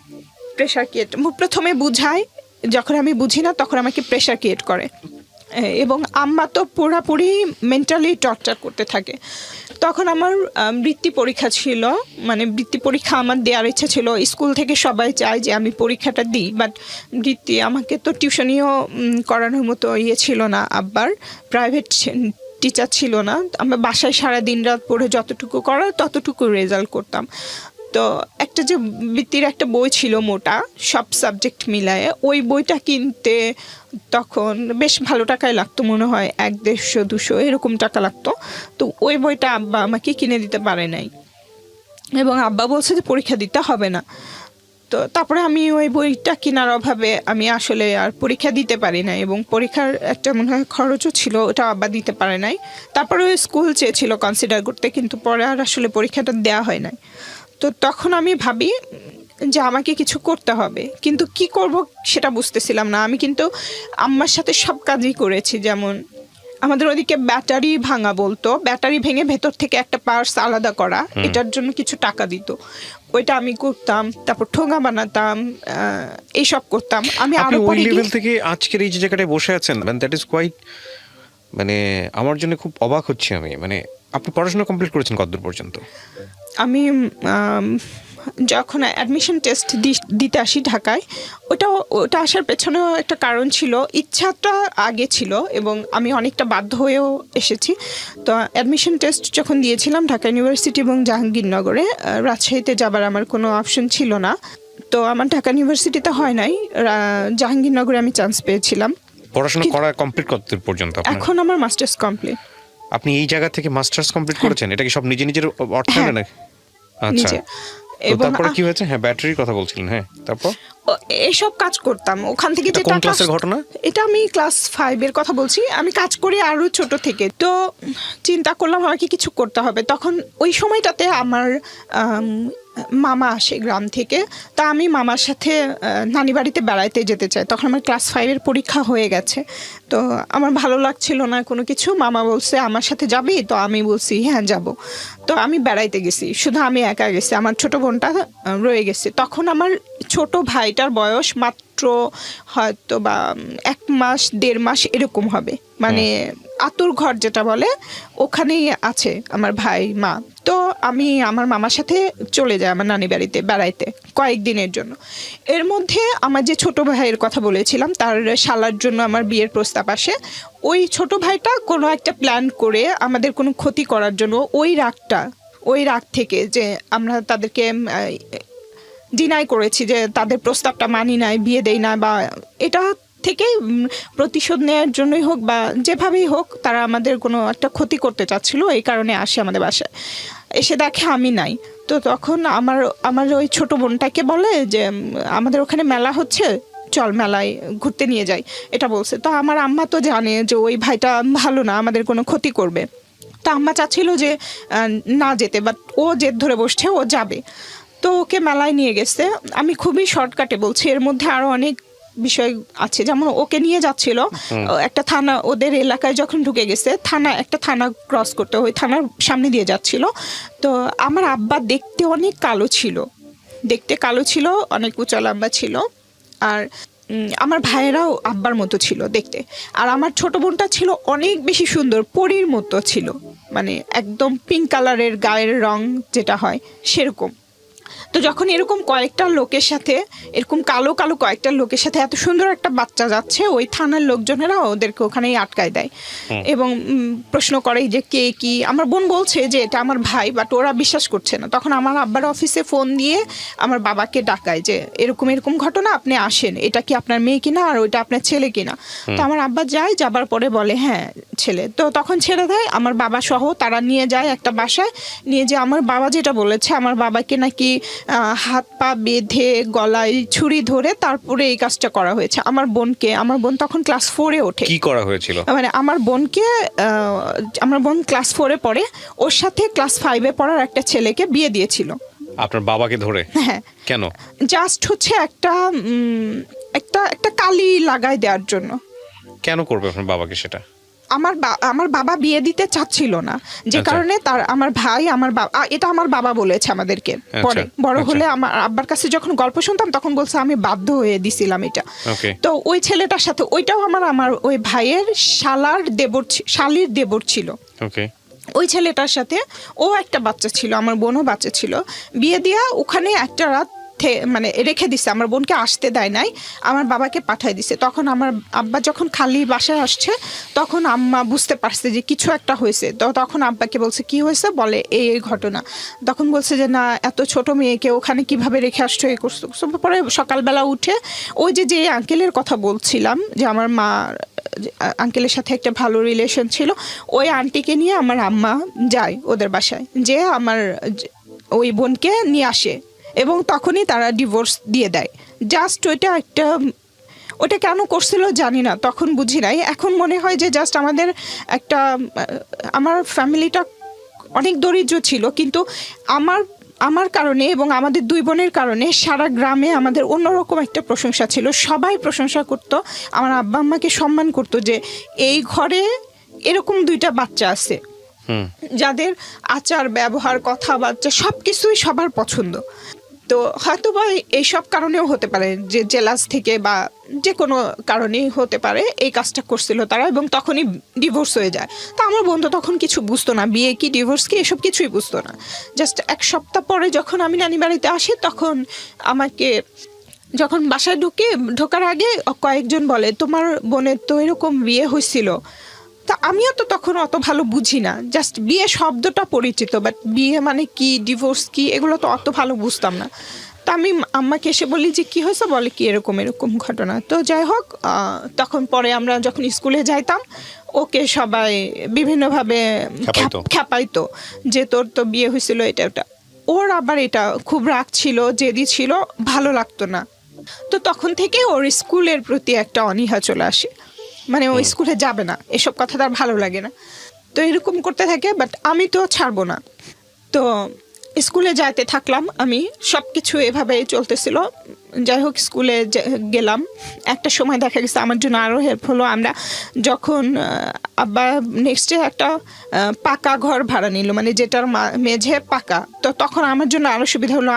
প্রেশার ক্রিয়েট, প্রথমে বুঝায়, যখন আমি বুঝি না তখন আমাকে প্রেশার ক্রিয়েট করে, এবং আম্মা তো পুরোপুরি মেন্টালি টর্চার করতে থাকে। তখন আমার বৃত্তি পরীক্ষা ছিল, মানে বৃত্তি পরীক্ষা আমার দেওয়ার ইচ্ছা ছিল। স্কুল থেকে সবাই চায় যে আমি পরীক্ষাটা দিই, বাট বৃত্তি আমাকে তো টিউশনিও করানোর মতো ছিল না, আব্বার প্রাইভেট টিচার ছিল না। আমরা বাসায় সারা দিন রাত পড়ে যতটুকু করার ততটুকু রেজাল্ট করতাম। তো একটা যে বৃত্তির একটা বই ছিল মোটা, সব সাবজেক্ট মিলায়ে, ওই বইটা কিনতে তখন বেশ ভালো টাকায় লাগতো, মনে হয় 100-150-200 এরকম টাকা লাগতো। তো ওই বইটা আব্বা আমাকে কিনে দিতে পারে নাই, এবং আব্বা বলছে যে পরীক্ষা দিতে হবে না। তো তারপরে আমি ওই বইটা কেনার অভাবে আমি আসলে আর পরীক্ষা দিতে পারি নাই, এবং পরীক্ষার একটা মনে হয় খরচও ছিল, ওটা আব্বা দিতে পারে নাই। তারপরে ওই স্কুল চেয়েছিল কনসিডার করতে, কিন্তু পরে আর আসলে পরীক্ষাটা দেওয়া হয় নাই। তো তখন আমি ভাবি যে আমাকে কিছু করতে হবে, কিন্তু কি করব সেটা বুঝতেছিলাম না। আমি কিন্তু আম্মার সাথে সব কাজই করেছি, যেমন আমাদের ওদিকে ব্যাটারি ভাঙা বলতো, ব্যাটারি ভেঙে ভেতর থেকে একটা পার্টস আলাদা করা, এটার জন্য কিছু টাকা দিত, ওইটা আমি করতাম। তারপর ঠোঙা বানাতাম, এইসব করতাম আমি। আপনি আরো ওই পরে লেভেল থেকে আজকের এই যে জায়গাটায় বসে আছেন, দ্যাট ইজ কোয়াইট, মানে আমার জন্য খুব অবাক হচ্ছে আমি। মানে আপনি পড়াশোনা কমপ্লিট করেছেন কতদূর পর্যন্ত? আমি যখন অ্যাডমিশন টেস্ট দিতে আসি ঢাকায়, ওটা আসার পেছনেও একটা কারণ ছিল, ইচ্ছাটা আগে ছিল এবং আমি অনেকটা বাধ্য হয়েও এসেছি। তো অ্যাডমিশন টেস্ট যখন দিয়েছিলাম ঢাকা ইউনিভার্সিটি এবং জাহাঙ্গীরনগরে, রাজশাহীতে যাবার আমার কোনো অপশন ছিল না। তো আমার ঢাকা ইউনিভার্সিটিতে হয় নাই, জাহাঙ্গীরনগরে আমি চান্স পেয়েছিলাম। পড়াশোনা করা কমপ্লিট কতদূর পর্যন্ত আপনার? এখন আমার মাস্টার্স কমপ্লিট। আপনি এই জায়গা থেকে মাস্টার্স কমপ্লিট করেছেন? এটা কি সব নিজের অর্থায়নে নাকি? আচ্ছা, নিজে। তো তারপরে কি হয়েছে? হ্যাঁ, ব্যাটারির কথা বলছিলেন। হ্যাঁ, তারপর এইসব কাজ করতাম ওখান থেকে। এটা কোন ক্লাসের ঘটনা? এটা আমি ক্লাস 5 এর কথা বলছি। আমি কাজ করি আরো ছোট থেকে। তো চিন্তা করলাম আমাকে কিছু করতে হবে। তখন ওই সময়টাতে আমার মামা আসে গ্রাম থেকে। তা আমি মামার সাথে নানি বাড়িতে বেড়াইতে যেতে চাই। তখন আমার ক্লাস 5 এর পরীক্ষা হয়ে গেছে। তো আমার ভালো লাগছিল না কোনো কিছু। মামা বলছে আমার সাথে যাবি? তো আমি বলছি হ্যাঁ যাব। তো আমি বেড়াইতে গেছি, শুধু আমি একা গেছি, আমার ছোট বোনটা রয়ে গেছে। তখন আমার ছোট ভাইটার বয়স মাত্র হয়তো বা 1 মাস 1.5 মাস এরকম হবে, মানে আতুর ঘর যেটা বলে ওখানেই আছে আমার ভাই মা। তো আমি আমার মামার সাথে চলে যাই আমার নানি বাড়িতে বেড়াইতে কয়েকদিনের জন্য। এর মধ্যে আমার যে ছোট ভাইয়ের কথা বলেছিলাম, তার শালার জন্য আমার বিয়ের প্রস্তাব আসে। ওই ছোট ভাইটা কোনো একটা প্ল্যান করে আমাদের কোনো ক্ষতি করার জন্য, ওই রাগ থেকে যে আমরা তাদেরকে ডিনাই করেছি, যে তাদের প্রস্তাবটা মানি নাই, বিয়ে দেই না, বা এটা থেকে প্রতিশোধ নেওয়ার জন্যই হোক বা যেভাবেই হোক, তারা আমাদের কোনো একটা ক্ষতি করতে চাচ্ছিল। এই কারণে আসে আমাদের বাসায়, এসে দেখে আমি নাই। তো তখন আমার ওই ছোট বোনটাকে বলে যে আমাদের ওখানে মেলা হচ্ছে, চল মেলায় ঘুরতে নিয়ে যাই, এটা বলছে। তো আমার আম্মা তো জানে যে ওই ভাইটা ভালো না, আমাদের কোনো ক্ষতি করবে। তো আম্মা চাচ্ছিল যে না যেতে, বাট ও জেদ ধরে বসছে ও যাবে। তো ওকে মেলায় নিয়ে গেছে। আমি খুবই শর্টকাটে বলছি, এর মধ্যে আরো অনেক বিষয় আছে। যেমন ওকে নিয়ে যাচ্ছিল একটা থানা, ওদের এলাকায় যখন ঢুকে গেছে, একটা থানা ক্রস করতে, ওই থানার সামনে দিয়ে যাচ্ছিল। তো আমার আব্বা দেখতে অনেক কালো ছিল, অনেক উঁচা লম্বা ছিল। আর আমার ভাইয়েরাও আব্বার মতো ছিল দেখতে। আর আমার ছোট বোনটা ছিল অনেক বেশি সুন্দর, পরীর মতো ছিল, মানে একদম পিঙ্ক কালারের গায়ের রং যেটা হয় সেরকম। তো যখন এরকম কয়েকটা লোকের সাথে, এরকম কালো কালো কয়েকটা লোকের সাথে এত সুন্দর একটা বাচ্চা যাচ্ছে, ওই থানার লোকজনেরা ওদেরকে ওখানেই আটকায় দেয় এবং প্রশ্ন করে যে কে কি। আমার বোন বলছে যে এটা আমার ভাই, বাট ওরা বিশ্বাস করছে না। তখন আমার আব্বার অফিসে ফোন দিয়ে আমার বাবাকে ডাকায় যে এরকম এরকম ঘটনা, আপনি আসেন, এটা কি আপনার মেয়ে কিনা আর ওইটা আপনার ছেলে কিনা। তো আমার আব্বা যায়, যাবার পরে বলে হ্যাঁ ছেলে। তো তখন ছেড়ে দেয়, আমার বাবা সহ তারা নিয়ে যায় একটা বাসায়। নিয়ে যে আমার বাবা যেটা বলেছে, আমার বাবাকে নাকি হাত পা বেঁধে গলায় ছুরি ধরে তারপরে এই কাজটা করা হয়েছে। আমার বোন তখন ক্লাস 4 এ ওঠে। কি করা হয়েছিল? মানে আমার বোন ক্লাস 4 এ পড়ে, ওর সাথে ক্লাস 5 এ পড়ার একটা ছেলেকে বিয়ে দিয়েছিল। আপনার বাবাকে ধরে? হ্যাঁ। কেন? জাস্ট হচ্ছে একটা কালি লাগাই দেওয়ার জন্য। কেন করবে আপনার বাবাকে সেটা? আমার বাবা বিয়ে দিতে চাচ্ছিল না, যে কারণে আমার ভাই, এটা আমার বাবা বলেছে আমাদেরকে। পরে বড় হলে আমার আব্বার কাছে যখন গল্প শুনতাম, তখন বলছে আমি বাধ্য হয়ে দিছিলাম এটা। তো ওই ছেলেটার সাথে, ওইটাও আমার ওই ভাইয়ের শালির দেবর ছিল। ওই ছেলেটার সাথে ও একটা বাচ্চা ছিল, আমার বোনও বাচ্চা ছিল। বিয়ে দিয়া ওখানে একটা রাত মানে রেখে দিছে, আমার বোনকে আসতে দেয় নাই, আমার বাবাকে পাঠায় দিছে। তখন আমার আব্বা যখন খালি বাসায় আসছে, তখন আম্মা বুঝতে পারছে যে কিছু একটা হয়েছে। তো তখন আব্বাকে বলছে কি হয়েছে, বলে এই ঘটনা। তখন বলছে যে না, এত ছোট মেয়েকে ওখানে কিভাবে রেখে আসছো, এই করছো। পরে সকালবেলা উঠে ওই যে আঙ্কেলের কথা বলছিলাম, যে আমার মা আঙ্কেলের সাথে একটা ভালো রিলেশন ছিল, ওই আন্টিকে নিয়ে আমার আম্মা যায় ওদের বাসায়, যে আমার ওই বোনকে নিয়ে আসে এবং তখনই তারা ডিভোর্স দিয়ে দেয়। জাস্ট ওটা কেন করছিল জানি না, তখন বুঝি নাই। এখন মনে হয় যে জাস্ট আমার ফ্যামিলিটা অনেক দরিদ্র ছিল, কিন্তু আমার কারণে এবং আমাদের 2 বোনের কারণে সারা গ্রামে আমাদের অন্যরকম একটা প্রশংসা ছিল। সবাই প্রশংসা করতো, আমার আব্বা আম্মাকে সম্মান করতো যে এই ঘরে এরকম 2টা বাচ্চা আছে যাদের আচার ব্যবহার কথাবার্তা সব কিছুই সবার পছন্দ। তো হয়তো বা এইসব কারণেও হতে পারে যে জেলাস থেকে বা যে কোনো কারণেই হতে পারে এই কাজটা করছিল তারা, এবং তখনই ডিভোর্স হয়ে যায়। তো আমার বোন তো তখন কিছু বুঝতো না, বিয়ে কি ডিভোর্স কি এসব কিছুই বুঝতো না। জাস্ট 1 সপ্তাহ পরে যখন আমি নানি বাড়িতে আসি, তখন আমাকে যখন বাসায় ঢোকার আগে কয়েকজন বলে তোমার বোনের তো এরকম বিয়ে হয়েছিল। তা আমিও তো তখন অত ভালো বুঝি না, জাস্ট বিয়ে শব্দটা পরিচিত, বাট বিয়ে মানে কি, ডিভোর্স কি, এগুলো তো অত ভালো বুঝতাম না। তা আমি আম্মাকে এসে বলি যে কি হয়েছে, বলে কি এরকম এরকম ঘটনা। তো যাই হোক, তখন পরে আমরা যখন স্কুলে যাইতাম ওকে সবাই বিভিন্নভাবে খ্যাপাইতো যে তোর তো বিয়ে হয়েছিল এটা ওটা। ওর আবার এটা খুব রাগ ছিল, জেদি ছিল, ভালো লাগতো না। তো তখন থেকে ওর স্কুলের প্রতি একটা অনীহা চলে আসে, মানে ও স্কুলে যাবে না, এসব কথা তার ভালো লাগে না। তো এরকম করতে থাকে, বাট আমি তো ছাড়বো না। তো স্কুলে যাইতে থাকলাম আমি, সব কিছু এভাবেই চলতেছিল। যাই হোক স্কুলে গেলাম, একটা সময় দেখা গেছে আমার জন্য আরও হেল্প হলো। আমরা যখন আব্বা নেক্সটে একটা পাকা ঘর ভাড়া নিল, মানে যেটার মেঝে পাকা, তো তখন আমার জন্য আরও সুবিধা হলো।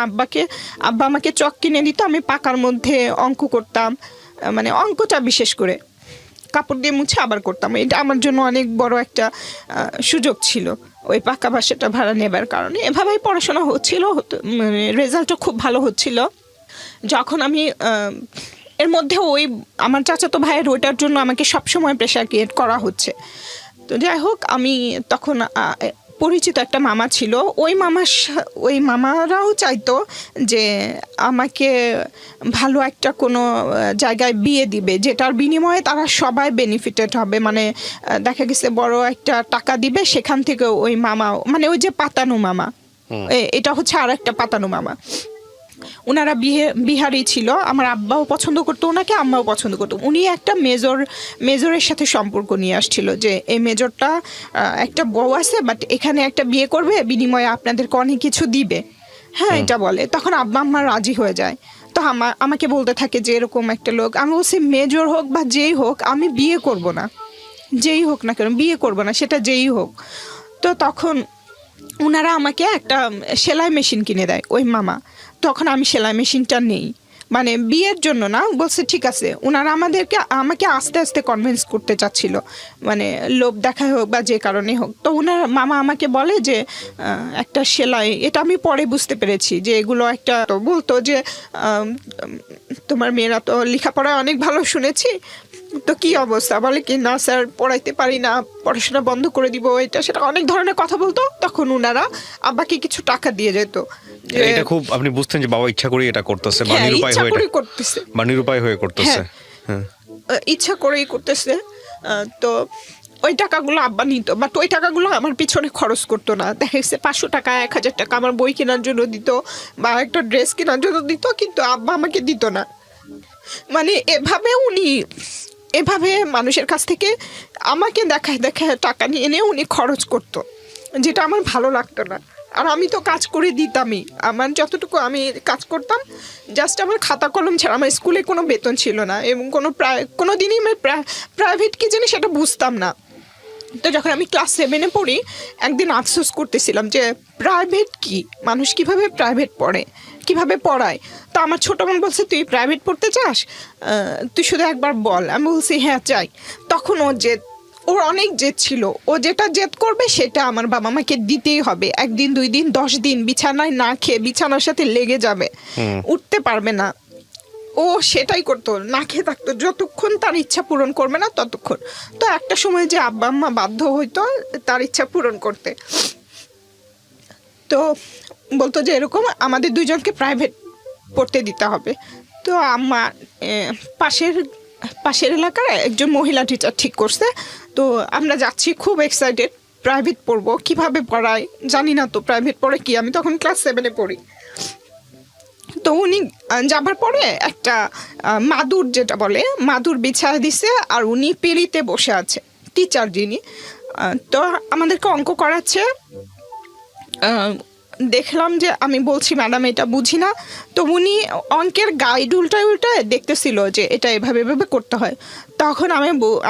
আব্বা আমাকে চক কিনে দিত, আমি পাকার মধ্যে অঙ্ক করতাম, মানে অঙ্কটা বিশেষ করে কাপড় দিয়ে মুছে আবার করতাম। এটা আমার জন্য অনেক বড় একটা সুযোগ ছিল ওই পাকা বাসাটা ভাড়া নেবার কারণে। এভাবেই পড়াশোনা হচ্ছিল, মানে রেজাল্টও খুব ভালো হচ্ছিল। যখন আমি এর মধ্যে ওই আমার চাচাতো ভাইয়ের ওইটার জন্য আমাকে সবসময় প্রেশার ক্রিয়েট করা হচ্ছে। তো যাই হোক, আমি তখন পরিচিত একটা মামা ছিল, ওই মামারাও চাইতো যে আমাকে ভালো একটা কোনো জায়গায় বিয়ে দিবে, যেটার বিনিময়ে তারা সবাই বেনিফিটেড হবে। মানে দেখা গেছে বড় একটা টাকা দিবে, সেখান থেকে ওই মামা, মানে ওই যে পাতানো মামা, এটা হচ্ছে আর একটা পাতানো মামা, ওনারা বিহারি ছিল। আমার আব্বাও পছন্দ করতো ওনাকে, আম্মাও পছন্দ করতো। উনি একটা মেজরের সাথে সম্পর্ক নিয়ে আসছিল যে এই মেজরটা একটা বউ আছে, বাট এখানে একটা বিয়ে করবে, বিনিময়ে আপনাদেরকে অনেক কিছু দিবে। হ্যাঁ, এটা বলে। তখন আব্বা আম্মা রাজি হয়ে যায়। তো আমাকে বলতে থাকে যে এরকম একটা লোক। আমি বলছি মেজর হোক বা যেই হোক আমি বিয়ে করব না, যেই হোক না কেন বিয়ে করব না, সেটা যেই হোক। তো তখন ওনারা আমাকে একটা সেলাই মেশিন কিনে দেয় ওই মামা। তখন আমি সেলাই মেশিনটা নেই, মানে বিয়ের জন্য না, বলছে ঠিক আছে। ওনারা আমাকে আস্তে আস্তে কনভিন্স করতে চাচ্ছিল, মানে লোভ দেখায় হোক বা যে কারণে হোক। তো ওনার মামা আমাকে বলে যে একটা সেলাই, এটা আমি পরে বুঝতে পেরেছি যে এগুলো একটা, তো বলতো যে তোমার মেয়েরা তো লেখাপড়ায় অনেক ভালো শুনেছি, তো কি অবস্থা, বলে কি না স্যার পড়াইতে পারি না, পড়াশোনা বন্ধ করে দিব, এটা সেটা অনেক ধরনের কথা বলতো। তখন ওনারা আব্বাকে কিছু টাকা দিয়ে যেত। এটা খুব আপনি বুঝতেন যে বাবা ইচ্ছা করে এটা করতেছে, বা নিরুপায় হয়ে করতেছে। হ্যাঁ, ইচ্ছা করেই করতেছে। তো ওই টাকাগুলো আব্বা নিত, বাট ওই টাকাগুলো আমার পিছনে খরচ করতো না। দেখা গেছে 500 টাকা 1000 টাকা আমার বই কেনার জন্য দিত বা একটা ড্রেস কেনার জন্য দিত, কিন্তু আব্বা আমাকে দিত না। মানে এভাবে মানুষের কাছ থেকে আমাকে দেখায় টাকা নিয়ে এনে উনি খরচ করতো, যেটা আমার ভালো লাগতো না। আর আমি তো কাজ করে দিতামই, আমার যতটুকু আমি কাজ করতাম, জাস্ট আমার খাতা কলম ছাড়া। আমার স্কুলে কোনো বেতন ছিল না, এবং কোনো দিনই আমি প্রাইভেট কি জানি সেটা বুঝতাম না। তো যখন আমি ক্লাস 7-এ পড়ি, একদিন আফসোস করতেছিলাম যে প্রাইভেট কি, মানুষ কিভাবে প্রাইভেট পড়ে, কিভাবে পড়ায়। তো আমার ছোটো বোন বলছে তুই প্রাইভেট পড়তে চাস, তুই শুধু একবার বল। আমি বলছি হ্যাঁ চাই। তখন ওর অনেক জেদ ছিল, ও যেটা জেদ করবে সেটা আমার বাবা মাকে দিতেই হবে। 1 দিন 2 দিন 10 দিন বিছানায় না খেয়ে বিছানার সাথে লেগে যাবে, উঠতে পারবে না, ও সেটাই করতো, না খেয়ে থাকতো যতক্ষণ তার ইচ্ছা পূরণ করবে না ততক্ষণ। তো একটা সময় যে আব্বা আম্মা বাধ্য হইতো তার ইচ্ছা পূরণ করতে। তো বলতো যে এরকম আমাদের 2 জনকে প্রাইভেট পড়তে দিতে হবে। তো আম্মা পাশের এলাকার একজন মহিলা টিচার ঠিক করছে। তো আমরা যাচ্ছি, খুব এক্সাইটেড, প্রাইভেট পড়বো। কিভাবে পড়ায় জানি না, তো প্রাইভেট পড়ে কি, আমি তখন ক্লাস 7-এ পড়ি। তো উনি যাবার পরে একটা মাদুর, যেটা বলে মাদুর বিছায় দিছে, আর উনি পিড়িতে বসে আছে, টিচার যিনি। তো আমাদেরকে অঙ্ক করাচ্ছে, দেখলাম যে আমি বলছি ম্যাডাম এটা বুঝি না, তো উনি অঙ্কের গাইড উল্টায় উল্টায় দেখতেছিল যে এটা এভাবে এভাবে করতে হয়। তখন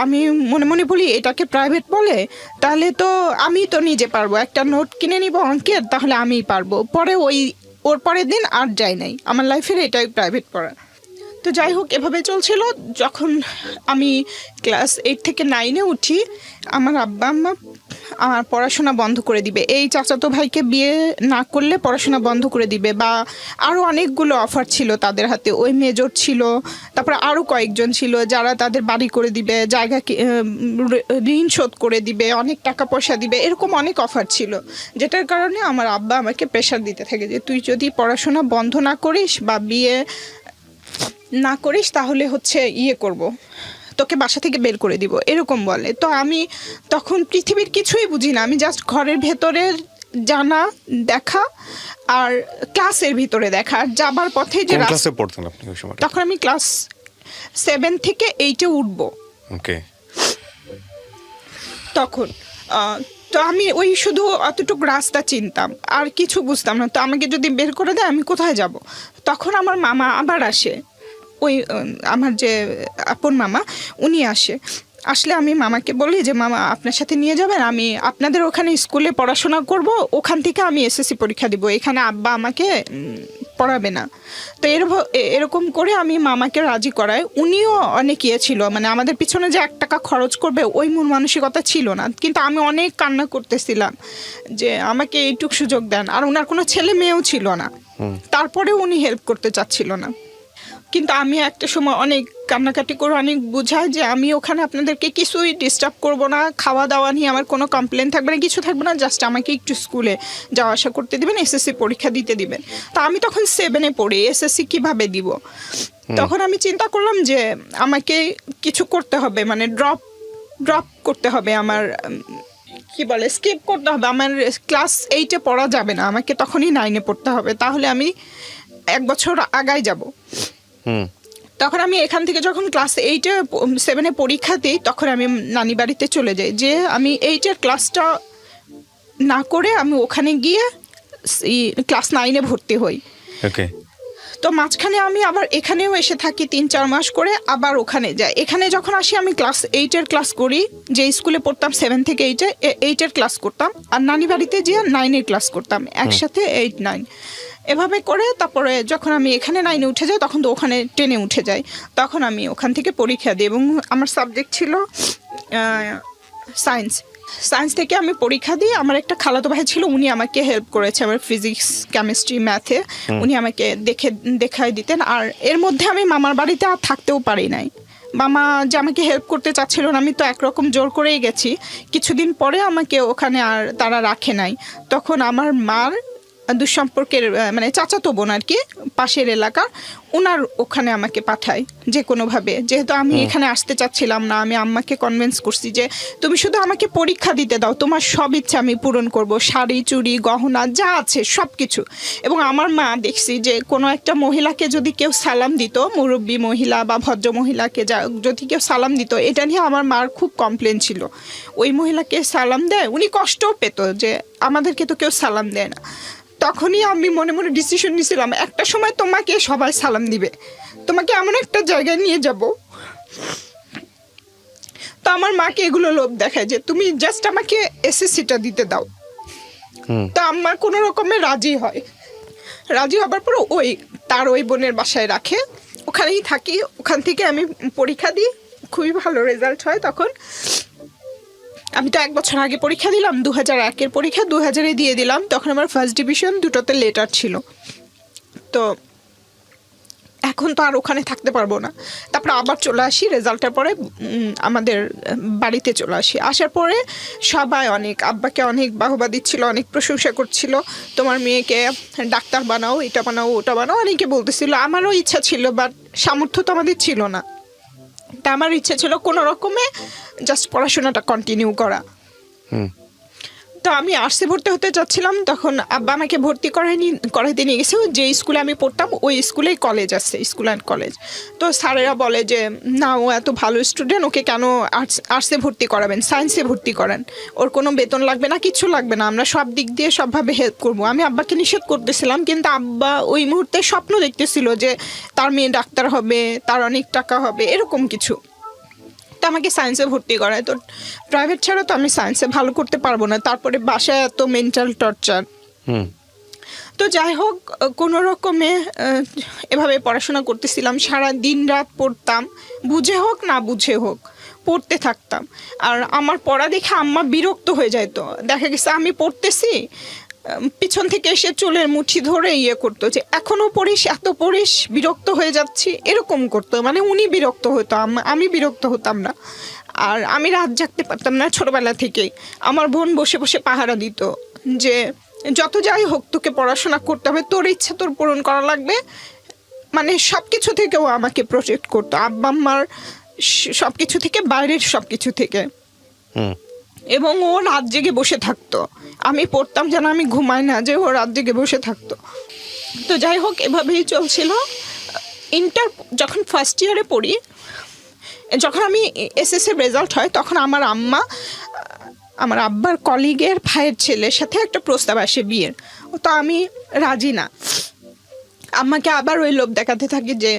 আমি মনে মনে বলি এটাকে প্রাইভেট বলে, তাহলে তো আমি তো নিজে পারবো, একটা নোট কিনে নিব অঙ্কের, তাহলে আমিই পারবো। পরে ওর পরের দিন আর যাই নাই, আমার লাইফের এটাই প্রাইভেট পড়া। তো যাই হোক এভাবে চলছিল। যখন আমি ক্লাস 8 থেকে 9-এ উঠি, আমার আব্বা আম্মা আমার পড়াশোনা বন্ধ করে দিবে, এই চাচাতো ভাইকে বিয়ে না করলে পড়াশোনা বন্ধ করে দিবে, বা আরও অনেকগুলো অফার ছিল তাদের হাতে। ওই মেজর ছিল, তারপরে আরও কয়েকজন ছিল যারা তাদের বাড়ি করে দিবে, জায়গা ঋণ শোধ করে দিবে, অনেক টাকা পয়সা দিবে, এরকম অনেক অফার ছিল। যেটার কারণে আমার আব্বা আমাকে প্রেশার দিতে থাকে যে তুই যদি পড়াশোনা বন্ধ না করিস বা বিয়ে না করিস তাহলে হচ্ছে করব, তোকে বাসা থেকে বের করে দিব, এরকম বলে। তো আমি তখন পৃথিবীর কিছুই বুঝি না, আমি জাস্ট ঘরের ভেতরের জানা দেখা আর ক্লাসের ভিতরে দেখা, আর যাবার পথে যে কোন ক্লাসে পড়তেন আপনি ওই সময়? তখন আমি ক্লাস 7 থেকে 8-এ উঠবো। ওকে। তখন তো আমি ওই শুধু অতটুকু রাস্তা চিনতাম, আর কিছু বুঝতাম না। তো আমাকে যদি বের করে দেয় আমি কোথায় যাব? তখন আমার মামা আবার আসে, ওই আমার যে আপন মামা উনি আসলে আমি মামাকে বলি যে মামা আপনার সাথে নিয়ে যাবেন, আমি আপনাদের ওখানে স্কুলে পড়াশোনা করব, ওখান থেকে আমি এসএসসি পরীক্ষা দিব, এখানে আব্বা আমাকে পড়াবে না। তো এরকম করে আমি মামাকে রাজি করাই। উনিও অনেক ছিল, মানে আমাদের পিছনে যে 1 টাকা খরচ করবে ওই মন মানসিকতা ছিল না, কিন্তু আমি অনেক কান্না করতেছিলাম যে আমাকে এইটুক সুযোগ দেন। আর ওনার কোনো ছেলে মেয়েও ছিল না, তারপরেও উনি হেল্প করতে চাচ্ছিল না। কিন্তু আমি একটা সময় অনেক কান্নাকাটি করে অনেক বুঝাই যে আমি ওখানে আপনাদেরকে কিছুই ডিস্টার্ব করব না, খাওয়া দাওয়া নিয়ে আমার কোনো কমপ্লেন থাকবে না, কিছু থাকবে না, জাস্ট আমাকে একটু স্কুলে যাওয়া আসা করতে দিবেন, এসএসসি পরীক্ষা দিতে দিবেন। তা আমি তখন 7-এ পড়ি, এসএসসি কিভাবে দিব? তখন আমি চিন্তা করলাম যে আমাকে কিছু করতে হবে, মানে ড্রপ করতে হবে, আমার স্কিপ করতে হবে, আমার ক্লাস 8-এ পড়া যাবে না, আমাকে তখনই 9-এ পড়তে হবে, তাহলে আমি 1 বছর আগায় যাব। তখন আমি এখান থেকে যখন ক্লাস 7-এ পরীক্ষা দিই, তখন আমি নানি বাড়িতে চলে যাই, যে আমি 8-এর ক্লাসটা না করে আমি ওখানে গিয়ে ক্লাস 9-এ ভর্তি হই। ওকে। তো মাঝখানে আমি আবার এখানেও এসে থাকি 3-4 মাস করে, আবার ওখানে যাই। এখানে যখন আসি আমি ক্লাস 8-এর ক্লাস করি, যে স্কুলে পড়তাম 7 থেকে 8-এর ক্লাস করতাম, আর নানি বাড়িতে গিয়ে 9-এর ক্লাস করতাম, একসাথে 8-9 এভাবে করে। তারপরে যখন আমি এখানে 9-এ উঠে যাই, তখন তো ওখানে 10-এ উঠে যাই, তখন আমি ওখান থেকে পরীক্ষা দিই। এবং আমার সাবজেক্ট ছিল সায়েন্স থেকে আমি পরীক্ষা দিই। আমার একটা খালাতো ভাই ছিল, উনি আমাকে হেল্প করেছে আমার ফিজিক্স, কেমিস্ট্রি, ম্যাথে, উনি আমাকে দেখাই দিতেন। আর এর মধ্যে আমি মামার বাড়িতে আর থাকতেও পারি নাই, মামা যে আমাকে হেল্প করতে চাচ্ছিল না, আমি তো একরকম জোর করেই গেছি। কিছুদিন পরে আমাকে ওখানে আর তারা রাখে নাই, তখন আমার মার দুঃসম্পর্কের মানে চাচাতো বোন আর কি, পাশের এলাকার, ওনার ওখানে আমাকে পাঠায় যে কোনোভাবে। যেহেতু আমি এখানে আসতে চাচ্ছিলাম না, আমি আম্মাকে কনভিন্স করছি যে তুমি শুধু আমাকে পরীক্ষা দিতে দাও, তোমার সব ইচ্ছা আমি পূরণ করব, শাড়ি চুড়ি গহনা যা আছে সব কিছু। এবং আমার মা দেখছি যে কোনো একটা মহিলাকে যদি কেউ সালাম দিত, মুরব্বী মহিলা বা ভদ্র মহিলাকে যদি কেউ সালাম দিত, এটা নিয়ে আমার মার খুব কমপ্লেন ছিল, ওই মহিলাকে সালাম দেয়, উনি কষ্টও পেত যে আমাদেরকে তো কেউ সালাম দেয় না। তখনই আমি মনে মনে ডিসিশন নিয়েছিলাম, একটা সময় তোমাকে সবাই সালাম দিবে, তোমাকে এমন একটা জায়গায় নিয়ে যাব। তো আমার মাকে এগুলো লোভ দেখায় যে তুমি জাস্ট আমাকে এসএসসিটা দিতে দাও। তো আমার কোনো রকমের রাজি হবার পর তার ওই বোনের বাসায় রাখে, ওখানেই থাকি। ওখান থেকে আমি পরীক্ষা দিই, খুবই ভালো রেজাল্ট হয়। তখন আমি তো 1 বছর আগে পরীক্ষা দিলাম, 2001-এর পরীক্ষা 2000-এ দিয়ে দিলাম। তখন আমার ফার্স্ট ডিভিশন, দুটোতে লেটার ছিল। তো এখন তো আর ওখানে থাকতে পারবো না, তারপরে আবার চলে আসি রেজাল্টের পরে, আমাদের বাড়িতে চলে আসি। আসার পরে সবাই আব্বাকে অনেক বাহবা দিচ্ছিল, অনেক প্রশংসা করছিল, তোমার মেয়েকে ডাক্তার বানাও, এটা বানাও ওটা বানাও, অনেকে বলতেছিল। আমারও ইচ্ছা ছিল, বাট সামর্থ্য তো আমাদের ছিল না। তা আমার ইচ্ছে ছিল কোনো রকমে জাস্ট পড়াশোনাটা কন্টিনিউ করা। তো আমি আর্টসে ভর্তি হতে চাচ্ছিলাম, তখন আব্বা আমাকে ভর্তি করাইতে নিয়ে গেছে যে স্কুলে আমি পড়তাম ওই স্কুলেই কলেজ আছে, স্কুল অ্যান্ড কলেজ। তো স্যারেরা বলে যে না, ও এত ভালো স্টুডেন্ট, ওকে কেন আর্টসে ভর্তি করাবেন, সায়েন্সে ভর্তি করেন, ওর কোনো বেতন লাগবে না, কিছু লাগবে না, আমরা সব দিক দিয়ে সবভাবে হেল্প করবো। আমি আব্বাকে নিষেধ করতেছিলাম, কিন্তু আব্বা ওই মুহূর্তে স্বপ্ন দেখতেছিল যে তার মেয়ে ডাক্তার হবে, তার অনেক টাকা হবে, এরকম কিছু। তো আমাকে সায়েন্সে ভর্তি করায়। তো প্রাইভেট ছাড়া তো আমি সায়েন্সে ভালো করতে পারবো না, তারপরে বাসায় এত মেন্টাল টর্চার। তো যাই হোক, কোনো রকমে এভাবে পড়াশোনা করতেছিলাম, সারা দিন রাত পড়তাম, বুঝে হোক না বুঝে হোক পড়তে থাকতাম। আর আমার পড়া দেখে আম্মা বিরক্ত হয়ে যাইতো। দেখা গেছে আমি পড়তেছি, পিছন থেকে এসে চুলের মুঠি ধরে ইয়ে করতো যে এখনো পড়িস, এত পড়িস, বিরক্ত হয়ে যাচ্ছি, এরকম করতো। মানে উনি বিরক্ত হতো, আমি বিরক্ত হতাম না। আর আমি রাত জাগতে পারতাম না ছোটবেলা থেকেই। আমার বোন বসে বসে পাহারা দিত যে যত যাই হোক তোকে পড়াশোনা করতে হবে, তোর ইচ্ছা তোর পূরণ করা লাগবে। মানে সব কিছু থেকেও আমাকে প্রোটেক্ট করতো, আব্বা আম্মার সব কিছু থেকে, বাইরের সব কিছু থেকে। এবং ও রাত জেগে বসে থাকতো, আমি পড়তাম যেন আমি ঘুমাই না, যে ও রাত জেগে বসে থাকতো। তো যাই হোক, এভাবেই চলছিল। ইন্টার যখন ফার্স্ট ইয়ারে পড়ি, যখন আমি এসএসসির রেজাল্ট হয়, তখন আমার আব্বার কলিগের ভাইয়ের ছেলের সাথে একটা প্রস্তাব আসে বিয়ের। তো আমি রাজি না। আম্মাকে আবার ওই লোভ দেখাতে থাকি যে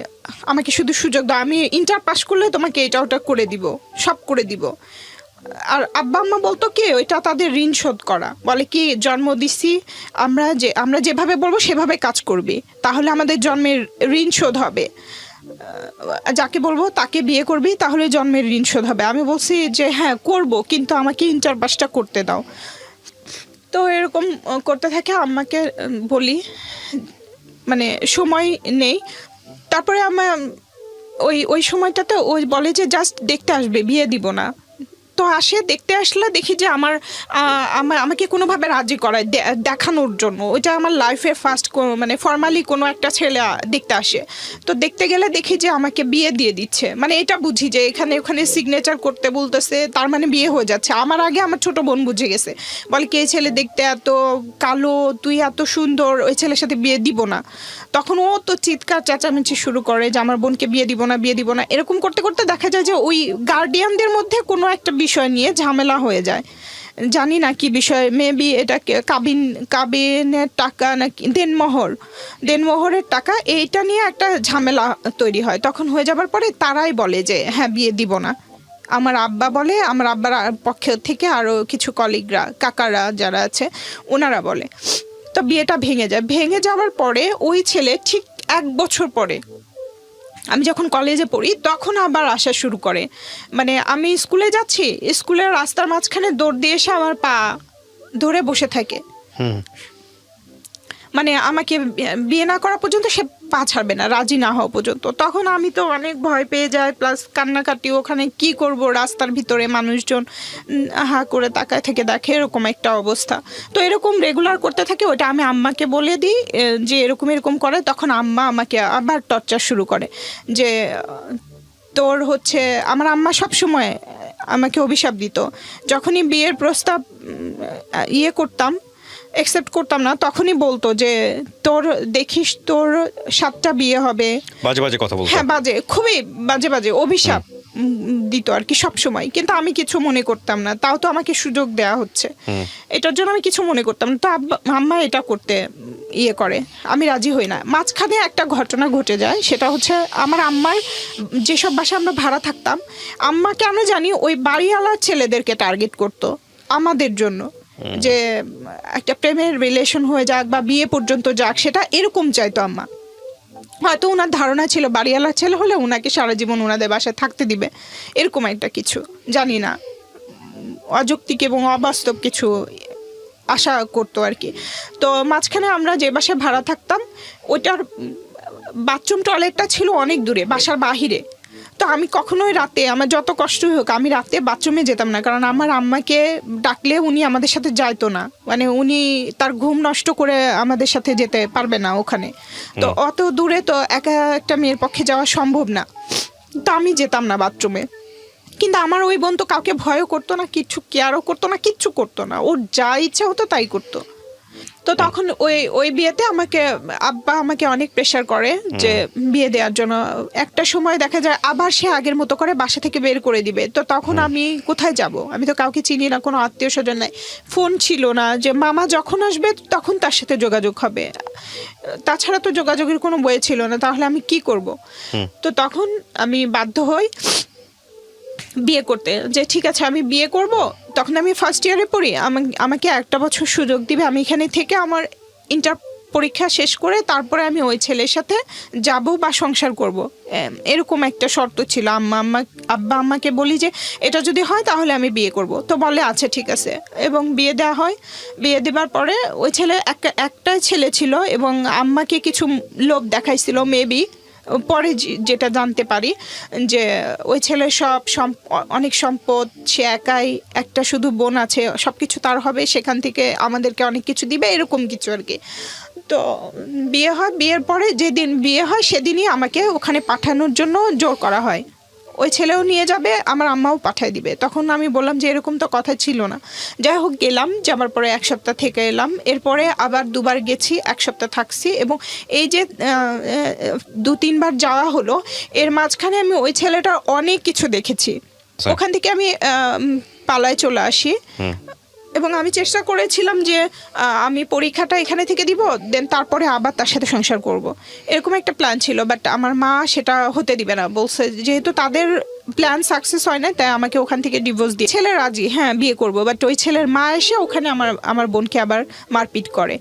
আমাকে শুধু সুযোগ দাও, আমি ইন্টার পাস করলে তোমাকে এটা ওটা করে দিব, সব করে দিব। আর আব্বা আম্মা বলতো কি, ওইটা তাদের ঋণ শোধ করা। বলে কি, জন্ম দিছি, আমরা যেভাবে বলবো সেভাবে কাজ করবি, তাহলে আমাদের জন্মের ঋণ শোধ হবে। যাকে বলবো তাকে বিয়ে করবি, তাহলে জন্মের ঋণ শোধ হবে। আমি বলছি যে হ্যাঁ করব, কিন্তু আমাকে ইন্টার পাসটা করতে দাও। তো এরকম করতে থাকে, আম্মাকে বলি, মানে সময় নেই। তারপরে আমার ওই সময়টাতে ওই বলে যে জাস্ট দেখতে আসবে, বিয়ে দিব না। তো আসে, দেখতে আসলে দেখি যে আমাকে কোনোভাবে রাজি করায় দেখানোর জন্য। ওইটা আমার লাইফের ফার্স্ট মানে ফর্মালি কোনো একটা ছেলে দেখতে আসে। তো দেখতে গেলে দেখি যে আমাকে বিয়ে দিয়ে দিচ্ছে। মানে এটা বুঝি যে ওখানে সিগনেচার করতে বলতেছে, তার মানে বিয়ে হয়ে যাচ্ছে। আমার আগে আমার ছোট বোন বুঝে গেছে, বলে কি, এই ছেলে দেখতে এত কালো, তুই এত সুন্দর, ওই ছেলের সাথে বিয়ে দিব না। তখন ও তো চিৎকার চেঁচামেচি শুরু করে যে আমার বোনকে বিয়ে দিব না, বিয়ে দিব না। এরকম করতে করতে দেখা যায় যে ওই গার্ডিয়ানদের মধ্যে কোনো একটা বিষয় নিয়ে ঝামেলা হয়ে যায়। জানি না কি বিষয়, মেবি এটাকে কাবিনের টাকা নাকি দেনমোহরের টাকা, এইটা নিয়ে একটা ঝামেলা তৈরি হয়। তখন হয়ে যাবার পরে তারাই বলে যে হ্যাঁ বিয়ে দিব না। আমার আব্বা বলে, আমার আব্বার পক্ষ থেকে আরও কিছু কলিগরা, কাকারা যারা আছে, ওনারা বলে। তো বিয়েটা ভেঙে যায়। ভেঙে যাওয়ার পরে ওই ছেলে ঠিক 1 বছর পরে, আমি যখন কলেজে পড়ি, তখন আবার আসা শুরু করে। মানে আমি স্কুলে যাচ্ছি, স্কুলের রাস্তার মাঝখানে দৌড় দিয়ে এসে আমার পা ধরে বসে থাকে। মানে আমাকে বিয়ে না করা পর্যন্ত সে পা ছাড়বে না, রাজি না হওয়া পর্যন্ত। তখন আমি তো অনেক ভয় পেয়ে যাই, প্লাস কান্নাকাটি। ওখানে কি করব, রাস্তার ভিতরে মানুষজন হা করে তাকায় থেকে দেখে, এরকম একটা অবস্থা। তো এরকম রেগুলার করতে থাকে। ওটা আমি আম্মাকে বলে দিই যে এরকম করে। তখন আম্মা আমাকে আবার টর্চার শুরু করে যে তোর হচ্ছে, আমার আম্মা সবসময় আমাকে অভিশাপ দিত। যখনই বিয়ের প্রস্তাব করতাম, অ্যাকসেপ্ট করতাম না, তখনই বলতো যে তোর দেখিস তোর 7টা বিয়ে হবে। বাজে বাজে কথা বলতো। হ্যাঁ, বাজে, খুবই বাজে অভিশাপ দিত আর কি সব সময়। কিন্তু আমি কিছু মনে করতাম না, তাও তো আমাকে সুযোগ দেয়া হচ্ছে, এটার জন্য আমি কিছু মনে করতাম না। তো আম্মা এটা করতে করে, আমি রাজি হই না। মাঝখানে একটা ঘটনা ঘটে যায়, সেটা হচ্ছে আমার আম্মার যেসব বাসায় আমরা ভাড়া থাকতাম, আম্মা কেন জানি ওই বাড়িওয়ালার ছেলেদেরকে টার্গেট করতো আমাদের জন্য, যে একটা প্রেমের রিলেশন হয়ে যাক বা বিয়ে পর্যন্ত যাক, সেটা এরকম চাইতো আম্মা। হয়তো ওনার ধারণা ছিল বাড়িওয়ালার ছেলে হলে ওনাকে সারা জীবন ওনাদের বাসায় থাকতে দিবে, এরকম একটা কিছু, জানি না, অযৌক্তিক এবং অবাস্তব কিছু আশা করতো আর কি। তো মাঝখানে আমরা যে বাসায় ভাড়া থাকতাম, ওইটার বাথরুম টয়লেটটা ছিল অনেক দূরে, বাসার বাহিরে। তো আমি কখনোই রাতে, আমার যত কষ্টই হোক, আমি রাতে বাথরুমে যেতাম না, কারণ আমার আম্মাকে ডাকলে উনি আমাদের সাথে যাইতো না। মানে উনি তার ঘুম নষ্ট করে আমাদের সাথে যেতে পারবে না ওখানে। তো অত দূরে তো একা একটা মেয়ের পক্ষে যাওয়া সম্ভব না। তো আমি যেতাম না বাথরুমে। কিন্তু আমার ওই বোন তো কাউকে ভয়ও করতো না, কিচ্ছু কেয়ারও করতো না, কিচ্ছু করতো না, ওর যা ইচ্ছা হতো তাই করতো। তো তখন ওই বিয়েতে আব্বা আমাকে অনেক প্রেশার করে যে বিয়ে দেওয়ার জন্য। একটা সময় দেখা যায় আবার সে আগের মতো করে বাসা থেকে বের করে দিবে। তো তখন আমি কোথায় যাব? আমি তো কাউকে চিনি না, কোনো আত্মীয় স্বজন নাই, ফোন ছিল না যে মামা যখন আসবে তখন তার সাথে যোগাযোগ হবে, তাছাড়া তো যোগাযোগের কোনো বই ছিল না, তাহলে আমি কি করব? তো তখন আমি বাধ্য হই বিয়ে করতে, যে ঠিক আছে আমি বিয়ে করব। তখন আমি ফার্স্ট ইয়ারে পড়ি, আমাকে একটা বছর সুযোগ দিবে, আমি এখানে থেকে আমার ইন্টার পরীক্ষা শেষ করে তারপরে আমি ওই ছেলের সাথে যাব বা সংসার করব, এরকম একটা শর্ত ছিল। আব্বা আম্মাকে বলি যে এটা যদি হয় তাহলে আমি বিয়ে করব। তো বলে আচ্ছা ঠিক আছে, এবং বিয়ে দেওয়া হয়। বিয়ে দেওয়ার পরে ওই ছেলে একটাই ছেলে ছিল, এবং আম্মাকে কিছু লোভ দেখাইছিল মেবি, পরে যেটা জানতে পারি যে ওই ছেলের অনেক সম্পদ, সে একাই, একটা শুধু বোন আছে, সব কিছু তার হবে, সেখান থেকে আমাদেরকে অনেক কিছু দিবে, এরকম কিছু আর কি। তো বিয়ে হয়, বিয়ের পরে যেদিন বিয়ে হয় সেদিনই আমাকে ওখানে পাঠানোর জন্য জোর করা হয়। ওই ছেলেও নিয়ে যাবে, আমার আম্মাও পাঠিয়ে দিবে। তখন আমি বললাম যে এরকম তো কথা ছিল না। যাই হোক গেলাম, যাবার পরে 1 সপ্তাহ থেকে এলাম, এরপরে আবার 2বার গেছি, 1 সপ্তাহ থাকছি, এবং এই যে 2-3 বার যাওয়া হলো, এর মাঝখানে আমি ওই ছেলেটার অনেক কিছু দেখেছি। ওখান থেকে আমি পালায় চলে আসি, এবং আমি চেষ্টা করেছিলাম যে আমি পরীক্ষাটা এখানে থেকে দিব, দেন তারপরে আবার তার সাথে সংসার করব, এরকম একটা প্ল্যান ছিল। বাট আমার মা সেটা হতে দিবে না, বলছে যেহেতু তাদের প্ল্যান সাকসেস হয় না, তাই আমাকে ওখান থেকে ডিভোর্স দিয়ে। ছেলে রাজি, হ্যাঁ বিয়ে করব, বাট ওই ছেলের মা এসে ওখানে আমার বোনকে আবার মারপিট করে।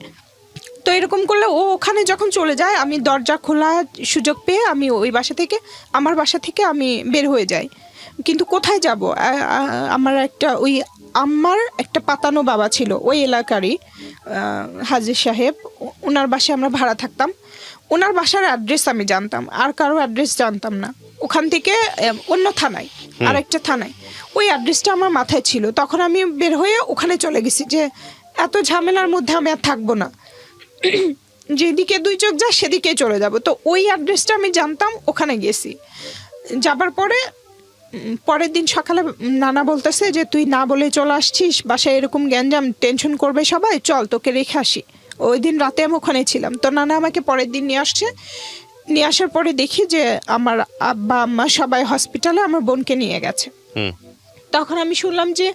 তো এরকম করলে ও ওখানে যখন চলে যায়, আমি দরজা খোলা সুযোগ পেয়ে আমি ওই আমার বাসা থেকে আমি বের হয়ে যাই। কিন্তু কোথায় যাব? আমার একটা পাতানো বাবা ছিল ওই এলাকারই, হাজির সাহেব, ওনার বাসায় আমরা ভাড়া থাকতাম। ওনার বাসার অ্যাড্রেস আমি জানতাম, আর কারো অ্যাড্রেস জানতাম না। ওখান থেকে অন্য থানায়, আর একটা থানায় ওই অ্যাড্রেসটা আমার মাথায় ছিল। তখন আমি বের হয়ে ওখানে চলে গেছি যে এত ঝামেলার মধ্যে আমি আর থাকবো না, যেদিকে 2 চোখ যায় সেদিকে চলে যাব। তো ওই অ্যাড্রেসটা আমি জানতাম, ওখানে গেছি। যাবার পরের দিন সকালে নানা বলতেছে যে তুই না বলে চলে আসছিস, বাসায় এরকম গ্যাঞ্জাম, টেনশন করবে সবাই, চল তোকে রেখে আসি। ওই দিন রাতে আমি ওখানে ছিলাম। তো নানা আমাকে পরের দিন নিয়ে আসছে। নিয়ে আসার পরে দেখি যে আমার আব্বা আম্মা সবাই হসপিটালে আমার বোনকে নিয়ে গেছে। তখন আমি শুনলাম যে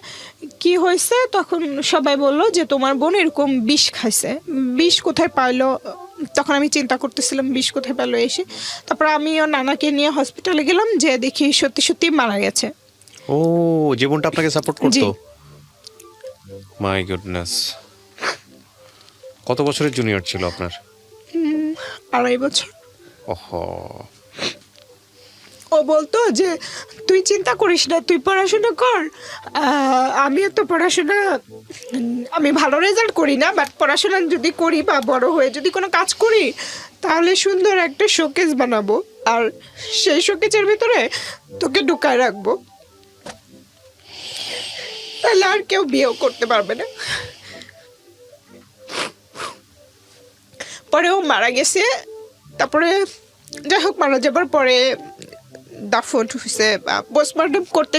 কি হয়েছে, তখন সবাই বলল যে তোমার বোন এরকম বিষ খাইছে। বিষ কোথায় পাইলো? তখন আমি চিন্তা করতেছিলাম বিষ কোথায় পেলো এসে। তারপর আমিও নানাকে নিয়ে হসপিটালে গেলাম, যে দেখি সত্যি সত্যি মারা গেছে। ও, জীবনটা আপনাকে সাপোর্ট করতো? My goodness. কত বছরের জুনিয়র ছিল আপনার? 2.5 বছর। ওহো। ও বলতো যে তুই চিন্তা করিস না, তুই পড়াশোনা কর। আমিও তো পড়াশোনা, আমি ভালো রেজাল্ট করি না, বাট পড়াশোনা যদি করি বা বড় হয়ে যদি কোনো কাজ করি, তাহলে সুন্দর একটা শোকেস বানাবো, আর সেই শোকেসের ভিতরে তোকে ঢুকায় রাখবো, তাহলে আর কেউ বিয়েও করতে পারবে না। পরে ও মারা গেছে। তারপরে যাই হোক, মারা যাবার পরে দাফন হয়েছে, পোস্টমর্টম করতে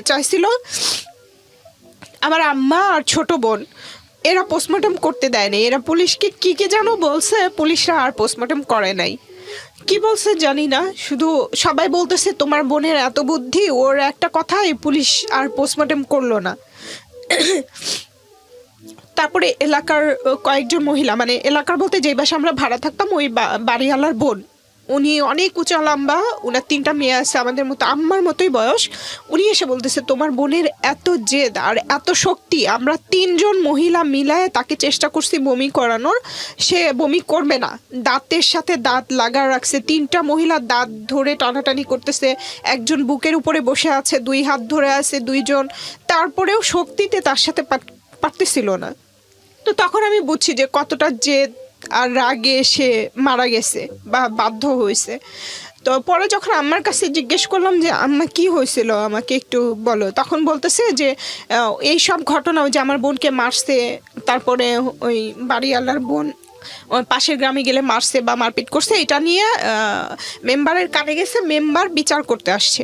চাইছিল আমার আম্মা আর ছোট বোন। এরা পোস্টমর্টম করতে দেয়নি, এরা পুলিশকে কি যেন বলছে, পুলিশরা আর পোস্টমর্টম করে নাই। কি বলছে জানি না, শুধু সবাই বলতেছে তোমার বোনের এত বুদ্ধি, ওর একটা কথাই পুলিশ আর পোস্টমর্টম করলো না। তারপরে এলাকার কয়েকজন মহিলা, মানে এলাকার বলতে যে বাসা আমরা ভাড়া থাকতাম, ওই বাড়িওয়ালার বোন, উনি অনেক উঁচা লম্বা, ওনার 3টা মেয়ে আছে আমাদের মতো, আম্মার মতোই বয়স। উনি এসে বলতেছে তোমার বোনের এত জেদ আর এত শক্তি, আমরা 3 জন মহিলা মিলায় তাকে চেষ্টা করছি বমি করানোর, সে বমি করবে না। দাঁতের সাথে দাঁত লাগা রাখছে, 3টা মহিলা দাঁত ধরে টানাটানি করতেছে, একজন বুকের উপরে বসে আছে, 2 হাত ধরে আছে 2 জন, তারপরেও শক্তিতে তার সাথে পারতেছিল না। তো তখন আমি বুঝছি যে কতটা জেদ আর রাগে সে মারা গেছে বা বাধ্য হয়েছে। তো পরে যখন আম্মার কাছে জিজ্ঞেস করলাম যে আম্মা কি হয়েছিল, আমাকে একটু বলো, তখন বলতেছে যে এই সব ঘটনা, যে আমার বোনকে মারছে, তারপরে ওই বাড়িওয়ালার বোন ওই পাশের গ্রামে গেলে মারছে বা মারপিট করছে, এটা নিয়ে মেম্বারের কানে গেছে, মেম্বার বিচার করতে আসছে।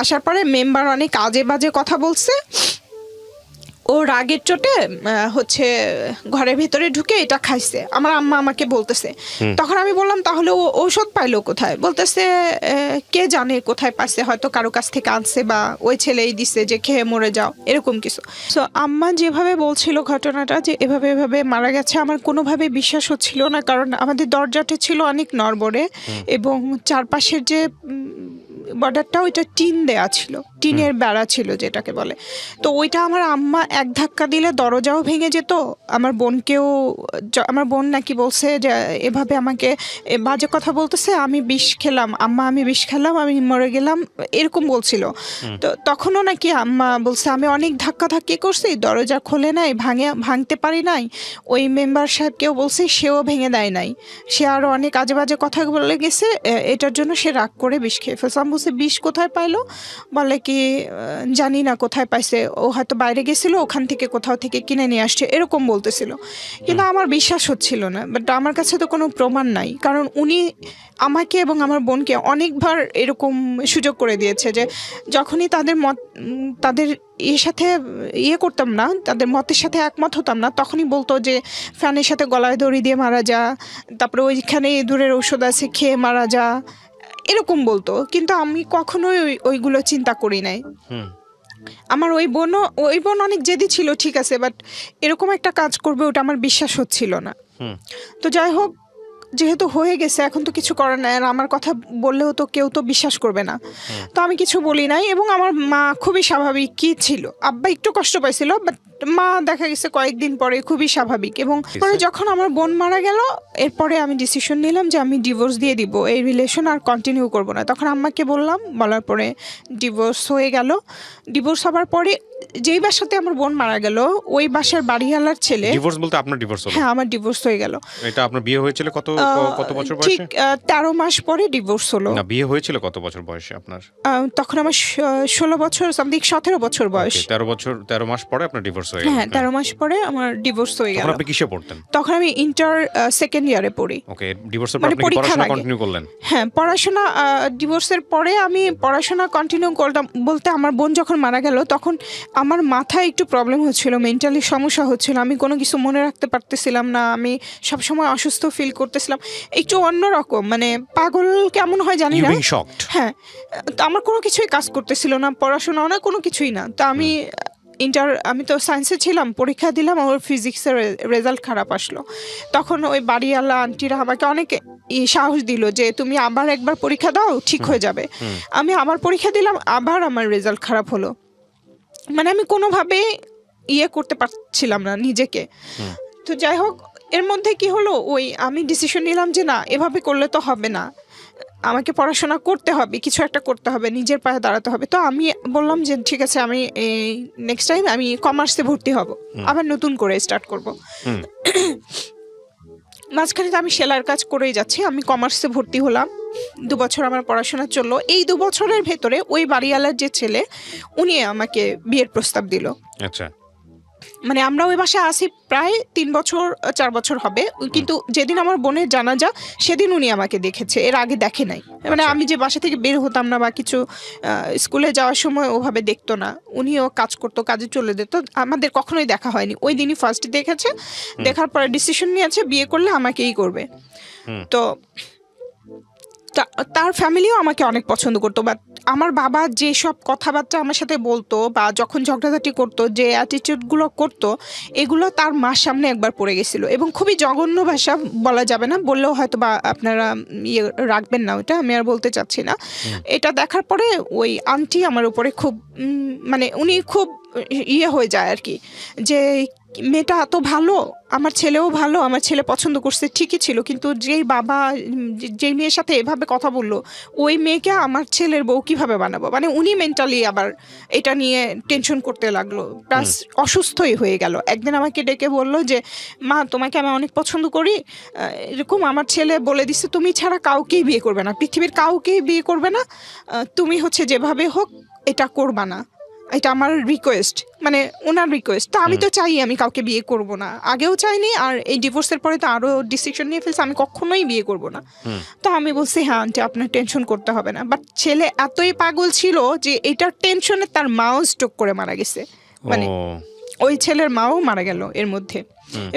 আসার পরে মেম্বার অনেক আজে বাজে কথা বলছে। ও রাগের চোটে হচ্ছে ঘরের ভেতরে ঢুকে এটা খাইছে, আমার আম্মা আমাকে বলতেছে। তখন আমি বললাম তাহলে ও ঔষধ পাইলো কোথায়? বলতেছে কে জানে কোথায় পাইছে, হয়তো কারো কাছ থেকে আনছে বা ওই ছেলেই দিছে যে খেয়ে মরে যাও, এরকম কিছু। সো আম্মা যেভাবে বলছিল ঘটনাটা যে এভাবে এভাবে মারা গেছে, আমার কোনোভাবে বিশ্বাস হচ্ছিল না, কারণ আমাদের দরজাটা ছিল অনেক নড়বড়ে এবং চারপাশের যে বর্ডারটা ওইটা টিন দেয়া ছিল, টিনের বেড়া ছিল যেটাকে বলে। তো ওইটা আমার আম্মা এক ধাক্কা দিলে দরজাও ভেঙে যেত। আমার বোনকেও, আমার বোন নাকি বলছে যে এভাবে আমাকে বাজে কথা বলতেছে, আমি বিষ খেলাম আম্মা, আমি বিষ খেলাম, আমি মরে গেলাম, এরকম বলছিল। তো তখনও নাকি আম্মা বলছে আমি অনেক ধাক্কাধাক্কি করছি, দরজা খোলে নাই, ভাঙতে পারি নাই। ওই মেম্বার সাহেবকেও বলছে, সেও ভেঙে দেয় নাই, সে আরও অনেক আজে বাজে কথা বলে গেছে, এটার জন্য সে রাগ করে বিষ খেয়ে ফেলছে। আমি বলছি বিষ কোথায় পাইলো? বলে কি জানি না কোথায় পাইছে, ও হয়তো বাইরে গেছিল, ওখান থেকে কোথাও থেকে কিনে নিয়ে আসছে, এরকম বলতেছিল। কিন্তু আমার বিশ্বাস হচ্ছিল না, বাট আমার কাছে তো কোনো প্রমাণ নাই, কারণ উনি আমাকে এবং আমার বোনকে অনেকবার এরকম সুযোগ করে দিয়েছে যে যখনই তাদের মত, তাদের এর সাথে করতাম না, তাদের মতের সাথে একমত হতাম না, তখনই বলতো যে ফ্যানের সাথে গলায় দড়ি দিয়ে মারা যা, তারপরে ওইখানে দূরের ঔষধ আছে খেয়ে মারা যা, এরকম বলতো। কিন্তু আমি কখনোই ওইগুলো চিন্তা করি নাই। আমার ওই বোন অনেক জেদি ছিল, ঠিক আছে, বাট এরকম একটা কাজ করবে ওটা আমার বিশ্বাস হচ্ছিল না। তো যাই হোক, যেহেতু হয়ে গেছে এখন তো কিছু করার নাই, আর আমার কথা বললেও তো কেউ তো বিশ্বাস করবে না। তো আমি কিছু বলি নাই এবং আমার মা খুবই স্বাভাবিক কি ছিল। আব্বা একটু কষ্ট পাইছিল, বাট মা দেখা গেছে কয়েকদিন পরে খুবই স্বাভাবিক। এবং পরে যখন আমার বোন মারা গেল, এরপরে আমি ডিসিশন নিলাম যে আমি ডিভোর্স দিয়ে দিব, এই রিলেশন আর কন্টিনিউ করব না। তখন আম্মাকে বললাম, বলার পরে ডিভোর্স হয়ে গেল। ডিভোর্স হওয়ার পরে যেই বাসাতে আমার বোন মারা গেল, ওই বাসার বাড়িওয়ালার ছেলে। ডিভোর্স বলতে আপনার ডিভোর্স হলো? হ্যাঁ, আমার ডিভোর্স হয়ে গেল। এটা আপনার বিয়ে হয়েছিল কত বছর বয়সে? ঠিক 13 মাস পরে ডিভোর্স হলো। না, বিয়ে হয়েছিল কত বছর বয়সে আপনার? তখন আমার 16 বছর, সামথিং 17 বছর বয়স। 13 মাস পরে আপনার ডিভোর্স হয়ে গেল? হ্যাঁ, 13 মাস পরে আমার ডিভোর্স হয়ে গেল। তখন আপনি কিসে পড়তেন? তখন আমি ইন্টার সেকেন্ড ইয়ারে পড়ি। ওকে, ডিভোর্সের পর আপনি কি পড়াশোনা কন্টিনিউ করলেন? হ্যাঁ, পড়াশোনা ডিভোর্সের পরে আমি পড়াশোনা কন্টিনিউ করলাম। বলতে আমার বোন যখন মারা গেল তখন আমার মাথায় একটু প্রবলেম হচ্ছিল, মেন্টালি সমস্যা হচ্ছিল, আমি কোনো কিছু মনে রাখতে পারতেছিলাম না, আমি সবসময় অসুস্থ ফিল করতেছিলাম, একটু অন্যরকম, মানে পাগল কেমন হয় জানি না। হ্যাঁ, তো আমার কোনো কিছুই কাজ করতেছিল না, পড়াশোনাও না, কোনো কিছুই না। তো আমি তো সায়েন্সে ছিলাম, পরীক্ষা দিলাম, আমার ফিজিক্সের রেজাল্ট খারাপ আসলো। তখন ওই বাড়িওয়ালা আন্টিরা আমাকে অনেক সাহস দিল যে তুমি আবার একবার পরীক্ষা দাও, ঠিক হয়ে যাবে। আমি আবার পরীক্ষা দিলাম, আবার আমার রেজাল্ট খারাপ হলো। মানে আমি কোনোভাবে করতে পারছিলাম না নিজেকে। তো যাই হোক, এর মধ্যে কি হলো, ওই আমি ডিসিশন নিলাম যে না, এভাবে করলে তো হবে না, আমাকে পড়াশোনা করতে হবে, কিছু একটা করতে হবে, নিজের পায়ে দাঁড়াতে হবে। তো আমি বললাম যে ঠিক আছে, আমি নেক্সট টাইম আমি কমার্সে ভর্তি হব, আবার নতুন করে স্টার্ট করব। মাঝখানে তো আমি সেলাইয়ের কাজ করেই যাচ্ছি। আমি কমার্সে ভর্তি হলাম, 2 বছর আমার পড়াশোনা চললো। এই 2 বছরের ভেতরে ওই বাড়িওয়ালার যে ছেলে, উনি আমাকে বিয়ের প্রস্তাব দিল। আচ্ছা, মানে আমরা ওই বাসায় আসি প্রায় 3 বছর 4 বছর হবে, কিন্তু যেদিন আমার বোনের জানাজা সেদিন উনি আমাকে দেখেছে, এর আগে দেখে নাই। মানে আমি যে বাসা থেকে বের হতাম না বা কিছু, স্কুলে যাওয়ার সময় ওভাবে দেখতো না, উনিও কাজ করতো, কাজে চলে যেত, আমাদের কখনোই দেখা হয়নি। ওই দিনই ফার্স্ট দেখেছে, দেখার পরে ডিসিশন নিয়েছে বিয়ে করলে আমাকেই করবে। তো তার ফ্যামিলিও আমাকে অনেক পছন্দ করতো, বাট আমার বাবা যেসব কথাবার্তা আমার সাথে বলতো বা যখন ঝগড়াঝাটি করতো, যে অ্যাটিটিউডগুলো করতো, এগুলো তার মার সামনে একবার পড়ে গেছিলো। এবং খুবই জঘন্য ভাষা, বলা যাবে না, বললেও হয়তো বা আপনারা রাখবেন না, ওটা আমি আর বলতে চাচ্ছি না। এটা দেখার পরে ওই আন্টি আমার উপরে খুব মানে উনি খুব হয়ে যায় আর কি, যে মেয়েটা এত ভালো, আমার ছেলেও ভালো, আমার ছেলে পছন্দ করছে ঠিকই ছিল, কিন্তু যেই বাবা যেই মেয়ের সাথে এভাবে কথা বললো, ওই মেয়েকে আমার ছেলের বউ কিভাবে বানাবো, মানে উনি মেন্টালি আবার এটা নিয়ে টেনশন করতে লাগলো, প্লাস অসুস্থই হয়ে গেল। একদিন আমাকে ডেকে বললো যে মা, তোমাকে আমি অনেক পছন্দ করি, এরকম আমার ছেলে বলে দিচ্ছে তুমি ছাড়া কাউকেই বিয়ে করবে না, পৃথিবীর কাউকেই বিয়ে করবে না, তুমি হচ্ছে যেভাবে হোক এটা করবা না। এটা আমার রিকোয়েস্ট, মানে ওনার রিকোয়েস্ট। তো আমি তো চাই আমি কাউকে বিয়ে করব না, আগেও চাইনি, আর এই ডিভোর্সের পরে তো আরও ডিসিশন নিয়ে ফেলছে আমি কখনোই বিয়ে করব না। তো আমি বলছি হ্যাঁ আন্টি আপনার টেনশন করতে হবে না। বাট ছেলে এতই পাগল ছিল যে এটার টেনশনে তার মাও স্ট্রোক করে মারা গেছে, মানে ও, ওই ছেলের মাও মারা গেল এর মধ্যে।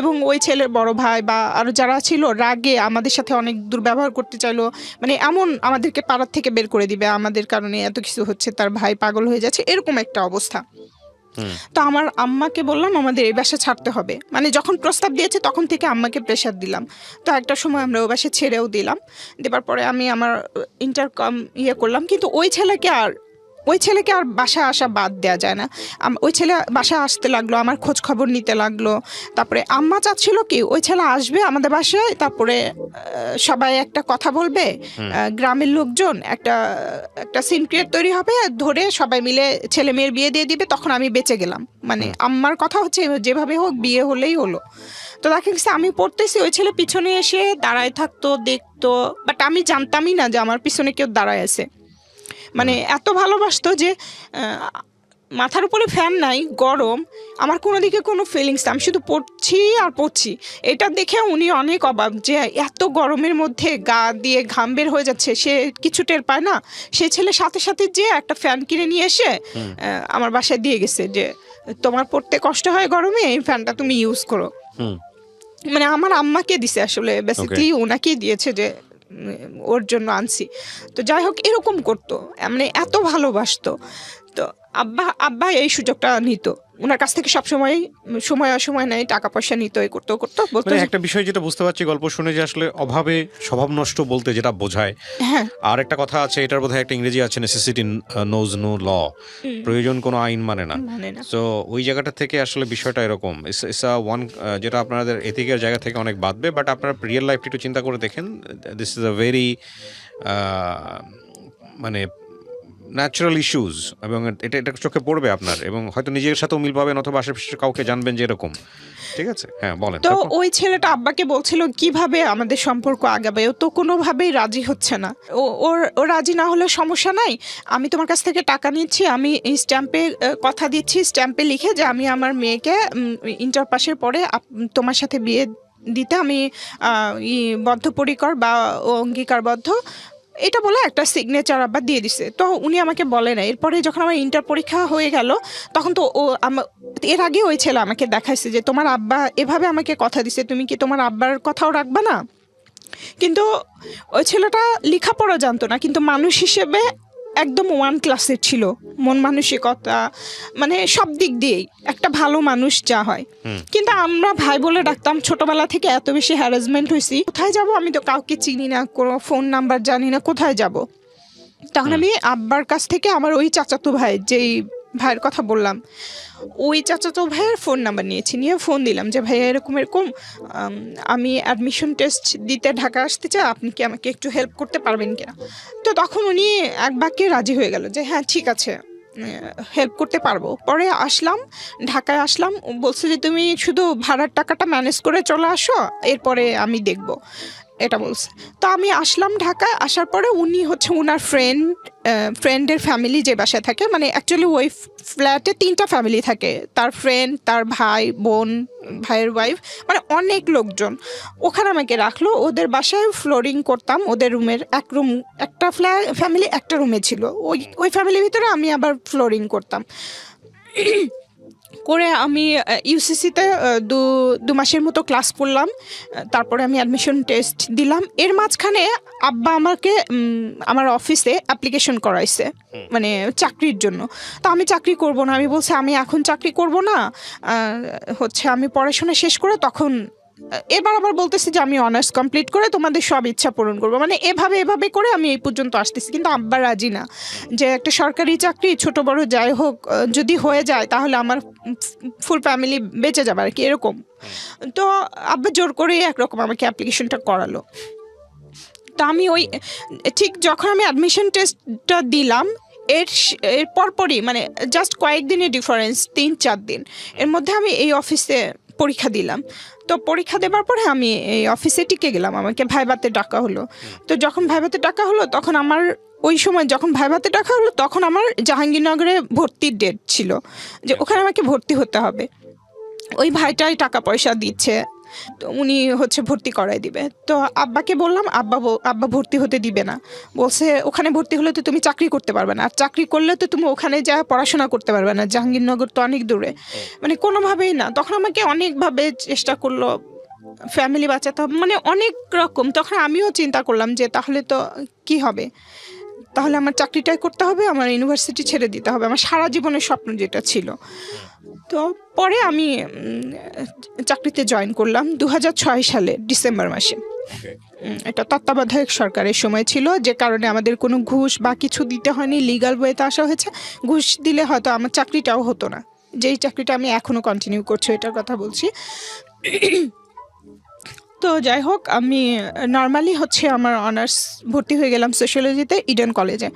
এবং ওই ছেলের বড় ভাই বা আরো যারা ছিল রাগে আমাদের সাথে অনেক দুর্ব্যবহার করতে চাইলো, মানে এমন আমাদেরকে পাড়ার থেকে বের করে দিবে আমাদের কারণে, এত কিছু হচ্ছে, তার ভাই পাগল হয়ে যাচ্ছে, এরকম একটা অবস্থা। তো আমার আম্মাকে বললাম আমাদের এই বাসা ছাড়তে হবে, মানে যখন প্রস্তাব দিয়েছে তখন থেকে আম্মাকে প্রেশার দিলাম। তো একটা সময় আমরা ওই বাসা ছেড়েও দিলাম, দেবার পরে আমি আমার ইন্টারকম করলাম, কিন্তু ওই ছেলেকে আর বাসা আসা বাদ দেওয়া যায় না। ওই ছেলে বাসা আসতে লাগলো, আমার খোঁজ খবর নিতে লাগলো। তারপরে আম্মা চাচ্ছিল কি ওই ছেলে আসবে আমাদের বাসায়, তারপরে সবাই একটা কথা বলবে, গ্রামের লোকজন একটা সিন ক্রিয়েট তৈরি হবে, ধরে সবাই মিলে ছেলে মেয়ের বিয়ে দিয়ে দিবে, তখন আমি বেঁচে গেলাম। মানে আম্মার কথা হচ্ছে যেভাবে হোক বিয়ে হলেই হলো। তো দেখা গেছে আমি পড়তেছি, ওই ছেলে পিছনে এসে দাঁড়ায় থাকতো, দেখতো, বাট আমি জানতামই না যে আমার পিছনে কেউ দাঁড়ায় আছে। মানে এত ভালোবাসতো যে মাথার উপরে ফ্যান নাই, গরম, আমার কোনো দিকে কোনো ফিলিংস, আমি শুধু পড়ছি। এটা দেখে উনি অনেক অবাক যে এত গরমের মধ্যে গা দিয়ে ঘাম বের হয়ে যাচ্ছে, সে কিছু টের পায় না। সেই ছেলে সাথে সাথে যে একটা ফ্যান কিনে নিয়ে এসে আমার বাসায় দিয়ে গেছে যে তোমার পড়তে কষ্ট হয় গরমে, এই ফ্যানটা তুমি ইউজ করো। মানে আমার আম্মাকে দিছে আসলে, বেসিক্যালি ওনাকেই দিয়েছে যে ওর জন্য আনছি। তো যাই হোক এরকম করতো, মানে এত ভালোবাসতো। তো আব্বা এই সুযোগটা নিত ওনার কাছ থেকে, সবসময় সময় অসময় নেই, টাকা পয়সা নিত, এই করতো বলতো। মানে একটা বিষয় যেটা বুঝতে পারছি গল্প শুনে যে আসলে অভাবে স্বভাব নষ্ট বলতে যেটা বোঝায়, হ্যাঁ, আর একটা কথা আছে, এটার বোধহয় একটা ইংরেজি আছে, নেসেসিটি নোজ নো ল, প্রয়োজন কোনো আইন মানে না। তো ওই জায়গাটা থেকে আসলে বিষয়টা এরকম, ওয়ান যেটা আপনাদের এথিকের জায়গা থেকে অনেক বাদবে, বাট আপনার রিয়েল লাইফটা একটু চিন্তা করে দেখেন, দিস ইজ আ ভেরি মানে ন্যাচারাল ইস্যুজ, এবং এটা চোখে পড়বে আপনার, এবং হয়তো নিজের সাথেও মিল পাবেন, অথবা আশেপাশে কাউকে জানবেন যে এরকম। ঠিক আছে, হ্যাঁ বলেন। তো ওই ছেলেটা আব্বাকে বলছিল কিভাবে আমাদের সম্পর্ক আগাবে, ও তো কোনোভাবেই রাজি হচ্ছে না। ও রাজি না হলে সমস্যা নাই, আমি তোমার কাছ থেকে টাকা নিচ্ছি, আমি এই স্ট্যাম্পে কথা দিচ্ছি, স্ট্যাম্পে লিখে যে আমি আমার মেয়েকে ইন্টার পাসের পরে তোমার সাথে বিয়ে দিতে আমি বদ্ধপরিকর বা অঙ্গীকারবদ্ধ, এটা বলে একটা সিগনেচার আবার দিয়ে দিছে। তো উনি আমাকে বলে না। এরপরে যখন আমার ইন্টার পরীক্ষা হয়ে গেল, তখন তো এর আগে ওই ছেলে আমাকে দেখাইছে যে তোমার আব্বা এভাবে আমাকে কথা দিছে, তুমি কি তোমার আব্বার কথাও রাখবা না? কিন্তু ওই ছেলেটা লেখাপড়া জানতো না, কিন্তু মানুষ হিসেবে একদম ওয়ান ক্লাসের ছিল, মন মানসিকতা, মানে সব দিক দিয়েই একটা ভালো মানুষ যা হয়। কিন্তু আমরা ভাই বলে ডাকতাম, ছোটবেলা থেকে এত বেশি হ্যারাসমেন্ট হয়েছি, কোথায় যাব, আমি তো কাউকে চিনি না, কোনো ফোন নাম্বার জানি না, কোথায় যাব। তখন আমি আব্বার কাছ থেকে আমার ওই চাচাতো ভাই, যেই ভাইয়ের কথা বললাম, ওই চাচাতো ভাইয়ের ফোন নাম্বার নিয়ে ফোন দিলাম যে ভাইয়া এরকম আমি অ্যাডমিশন টেস্ট দিতে ঢাকা আসতে চাই, আপনি কি আমাকে একটু হেল্প করতে পারবেন কিনা? তো তখন উনি এক বাক্যে রাজি হয়ে গেল যে হ্যাঁ ঠিক আছে, হেল্প করতে পারবো। পরে ঢাকায় আসলাম, বলছে যে তুমি শুধু ভাড়ার টাকাটা ম্যানেজ করে চলে আসো, এরপরে আমি দেখব, এটা বলছে। তো আমি আসলাম ঢাকায়, আসার পরে উনি হচ্ছে ওনার ফ্রেন্ডের ফ্যামিলি যে বাসায় থাকে, মানে অ্যাকচুয়ালি ওই ফ্ল্যাটে 3টা ফ্যামিলি থাকে, তার ফ্রেন্ড, তার ভাই বোন, ভাইয়ের ওয়াইফ, মানে অনেক লোকজন। ওখানে আমাকে রাখলো, ওদের বাসায় ফ্লোরিং করতাম, ওদের রুমের একটা ফ্যামিলি একটা রুমে ছিল, ওই ফ্যামিলির ভিতরে আমি আবার ফ্লোরিং করতাম। করে আমি ইউসিসিতে 2 মাসের মতো ক্লাস করলাম, তারপরে আমি অ্যাডমিশন টেস্ট দিলাম। এর মাঝখানে আব্বা আমাকে আমার অফিসে অ্যাপ্লিকেশন করাইছে, মানে চাকরির জন্য। তো আমি চাকরি করব না, আমি বলছি আমি এখন চাকরি করব না, হচ্ছে আমি পড়াশোনা শেষ করে তখন, এবার আবার বলতেছি যে আমি অনার্স কমপ্লিট করে তোমাদের সব ইচ্ছা পূরণ করবো, মানে এভাবে করে আমি এই পর্যন্ত আসতেছি। কিন্তু আব্বা রাজি না, যে একটা সরকারি চাকরি ছোট বড় যাই হোক যদি হয়ে যায় তাহলে আমার ফুল ফ্যামিলি বেঁচে যাবে আর কি, এরকম। তো আব্বা জোর করে একরকম আমাকে অ্যাপ্লিকেশনটা করালো। তা আমি ঠিক যখন আমি অ্যাডমিশন টেস্টটা দিলাম, এর পরপরই, মানে জাস্ট কয়েকদিনের ডিফারেন্স, 3-4 দিন এর মধ্যে আমি এই অফিসে পরীক্ষা দিলাম। তো পরীক্ষা দেবার পরে আমি এই অফিসে টিকে গেলাম, আমাকে ভাইভাতে ডাকা হলো। তো যখন ভাইভাতে ডাকা হলো তখন আমার ওই সময় যখন ভাইভাতে ডাকা হলো তখন আমার জাহাঙ্গীরনগরে ভর্তির ডেট ছিল, যে ওখানে আমাকে ভর্তি হতে হবে। ওই ভাইটাই টাকা পয়সা দিচ্ছে, তো উনি হচ্ছে ভর্তি করাই দিবে। তো আব্বাকে বললাম, আব্বা ভর্তি হতে দিবে না, বলছে ওখানে ভর্তি হলে তো তুমি চাকরি করতে পারবে না, আর চাকরি করলে তো তুমি ওখানে যা পড়াশোনা করতে পারবে না, জাহাঙ্গীরনগর তো অনেক দূরে, মানে কোনোভাবেই না। তখন আমাকে অনেকভাবে চেষ্টা করলো, ফ্যামিলি বাঁচাতে হবে, মানে অনেক রকম। তখন আমিও চিন্তা করলাম যে তাহলে তো কি হবে, তাহলে আমার চাকরিটাই করতে হবে, আমার ইউনিভার্সিটি ছেড়ে দিতে হবে, আমার সারা জীবনের স্বপ্ন যেটা ছিল। তো পরে আমি চাকরিতে জয়েন করলাম 2006 সালে ডিসেম্বর মাসে। এটা তত্ত্বাবধায়ক সরকারের সময় ছিল, যে কারণে আমাদের কোনো ঘুষ বা কিছু দিতে হয়নি, লিগ্যাল ওয়েতে আসা হয়েছে। ঘুষ দিলে হয়তো আমার চাকরিটাও হতো না, যেই চাকরিটা আমি এখনও কন্টিনিউ করছি এটার কথা বলছি। তো যাই হোক, আমি নর্মালি হচ্ছে আমার অনার্স ভর্তি হয়ে গেলাম সোশিয়োলজিতে ইডেন কলেজে।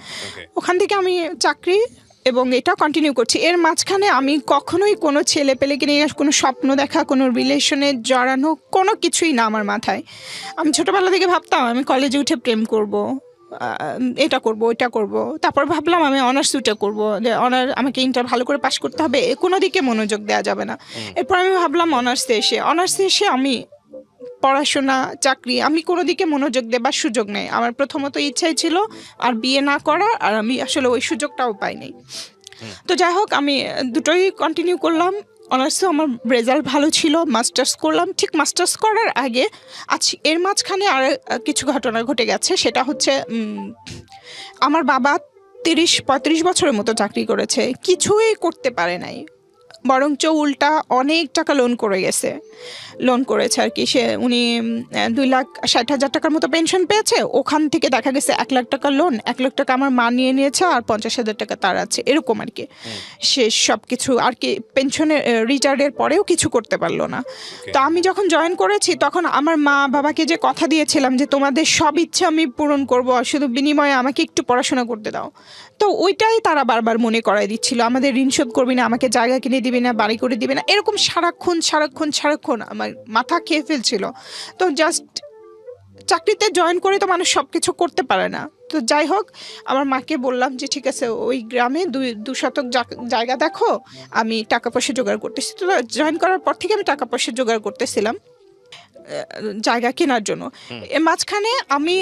ওখান থেকে আমি চাকরি এবং এটা কন্টিনিউ করছি। এর মাঝখানে আমি কখনোই কোনো ছেলে পেলেকে নিয়ে কোনো স্বপ্ন দেখা, কোনো রিলেশনে জড়ানো কোনো কিছুই না আমার মাথায়। আমি ছোটোবেলা থেকে ভাবতাম আমি কলেজে উঠে প্রেম করব, এটা করব, ওইটা করব। তারপর ভাবলাম আমি অনার্স ওইটা করবো, যে আমাকে ইন্টার ভালো করে পাশ করতে হবে, কোনো দিকে মনোযোগ দেওয়া যাবে না। এরপর আমি ভাবলাম অনার্সে এসে আমি পড়াশোনা, চাকরি, আমি কোনো দিকে মনোযোগ দেবার সুযোগ নেই। আমার প্রথমত ইচ্ছাই ছিল আর বিয়ে না করা, আর আমি আসলে ওই সুযোগটাও পাইনি। তো যাই হোক, আমি দুটোই কন্টিনিউ করলাম। অনার্সেও আমার রেজাল্ট ভালো ছিল, মাস্টার্স করলাম। ঠিক মাস্টার্স করার আগে এর মাঝখানে আর কিছু ঘটনা ঘটে গেছে। সেটা হচ্ছে আমার বাবা 30-35 বছরের মতো চাকরি করেছে, কিছুই করতে পারে নাই, বরঞ্চ উল্টা অনেক টাকা লোন করেছে আর কি। উনি 2,60,000 টাকার মতো পেনশন পেয়েছে, ওখান থেকে দেখা গেছে 1 লাখ টাকা লোন, 1 লাখ টাকা আমার মা নিয়ে নিয়েছে, আর 50,000 টাকা তার আছে, এরকম আর কি। সে সব কিছু আর কি পেনশনের রিটায়ার্ডের পরেও কিছু করতে পারলো না। তো আমি যখন জয়েন করেছি তখন আমার মা বাবাকে যে কথা দিয়েছিলাম যে তোমাদের সব ইচ্ছা আমি পূরণ করব, শুধু বিনিময়ে আমাকে একটু পড়াশোনা করতে দাও, তো ওইটাই তারা বারবার মনে করাই দিচ্ছিল। আমাদের ঋণ শোধ করবি না, আমাকে জায়গা কিনে দিবি না, বাড়ি করে দিবি না, এরকম সারাক্ষণ আমার মাথা খেয়ে ফেলছিল। তো জাস্ট চাকরিতে জয়েন করে তো মানুষ সব কিছু করতে পারে না। তো যাই হোক, আমার মাকে বললাম যে ঠিক আছে, ওই গ্রামে 2 শতক জায়গা দেখো, আমি টাকা পয়সা জোগাড় করতেছি। তো জয়েন করার পর থেকে আমি টাকা পয়সা জোগাড় করতেছিলাম জায়গা কেনার জন্য। এর মাঝখানে আমি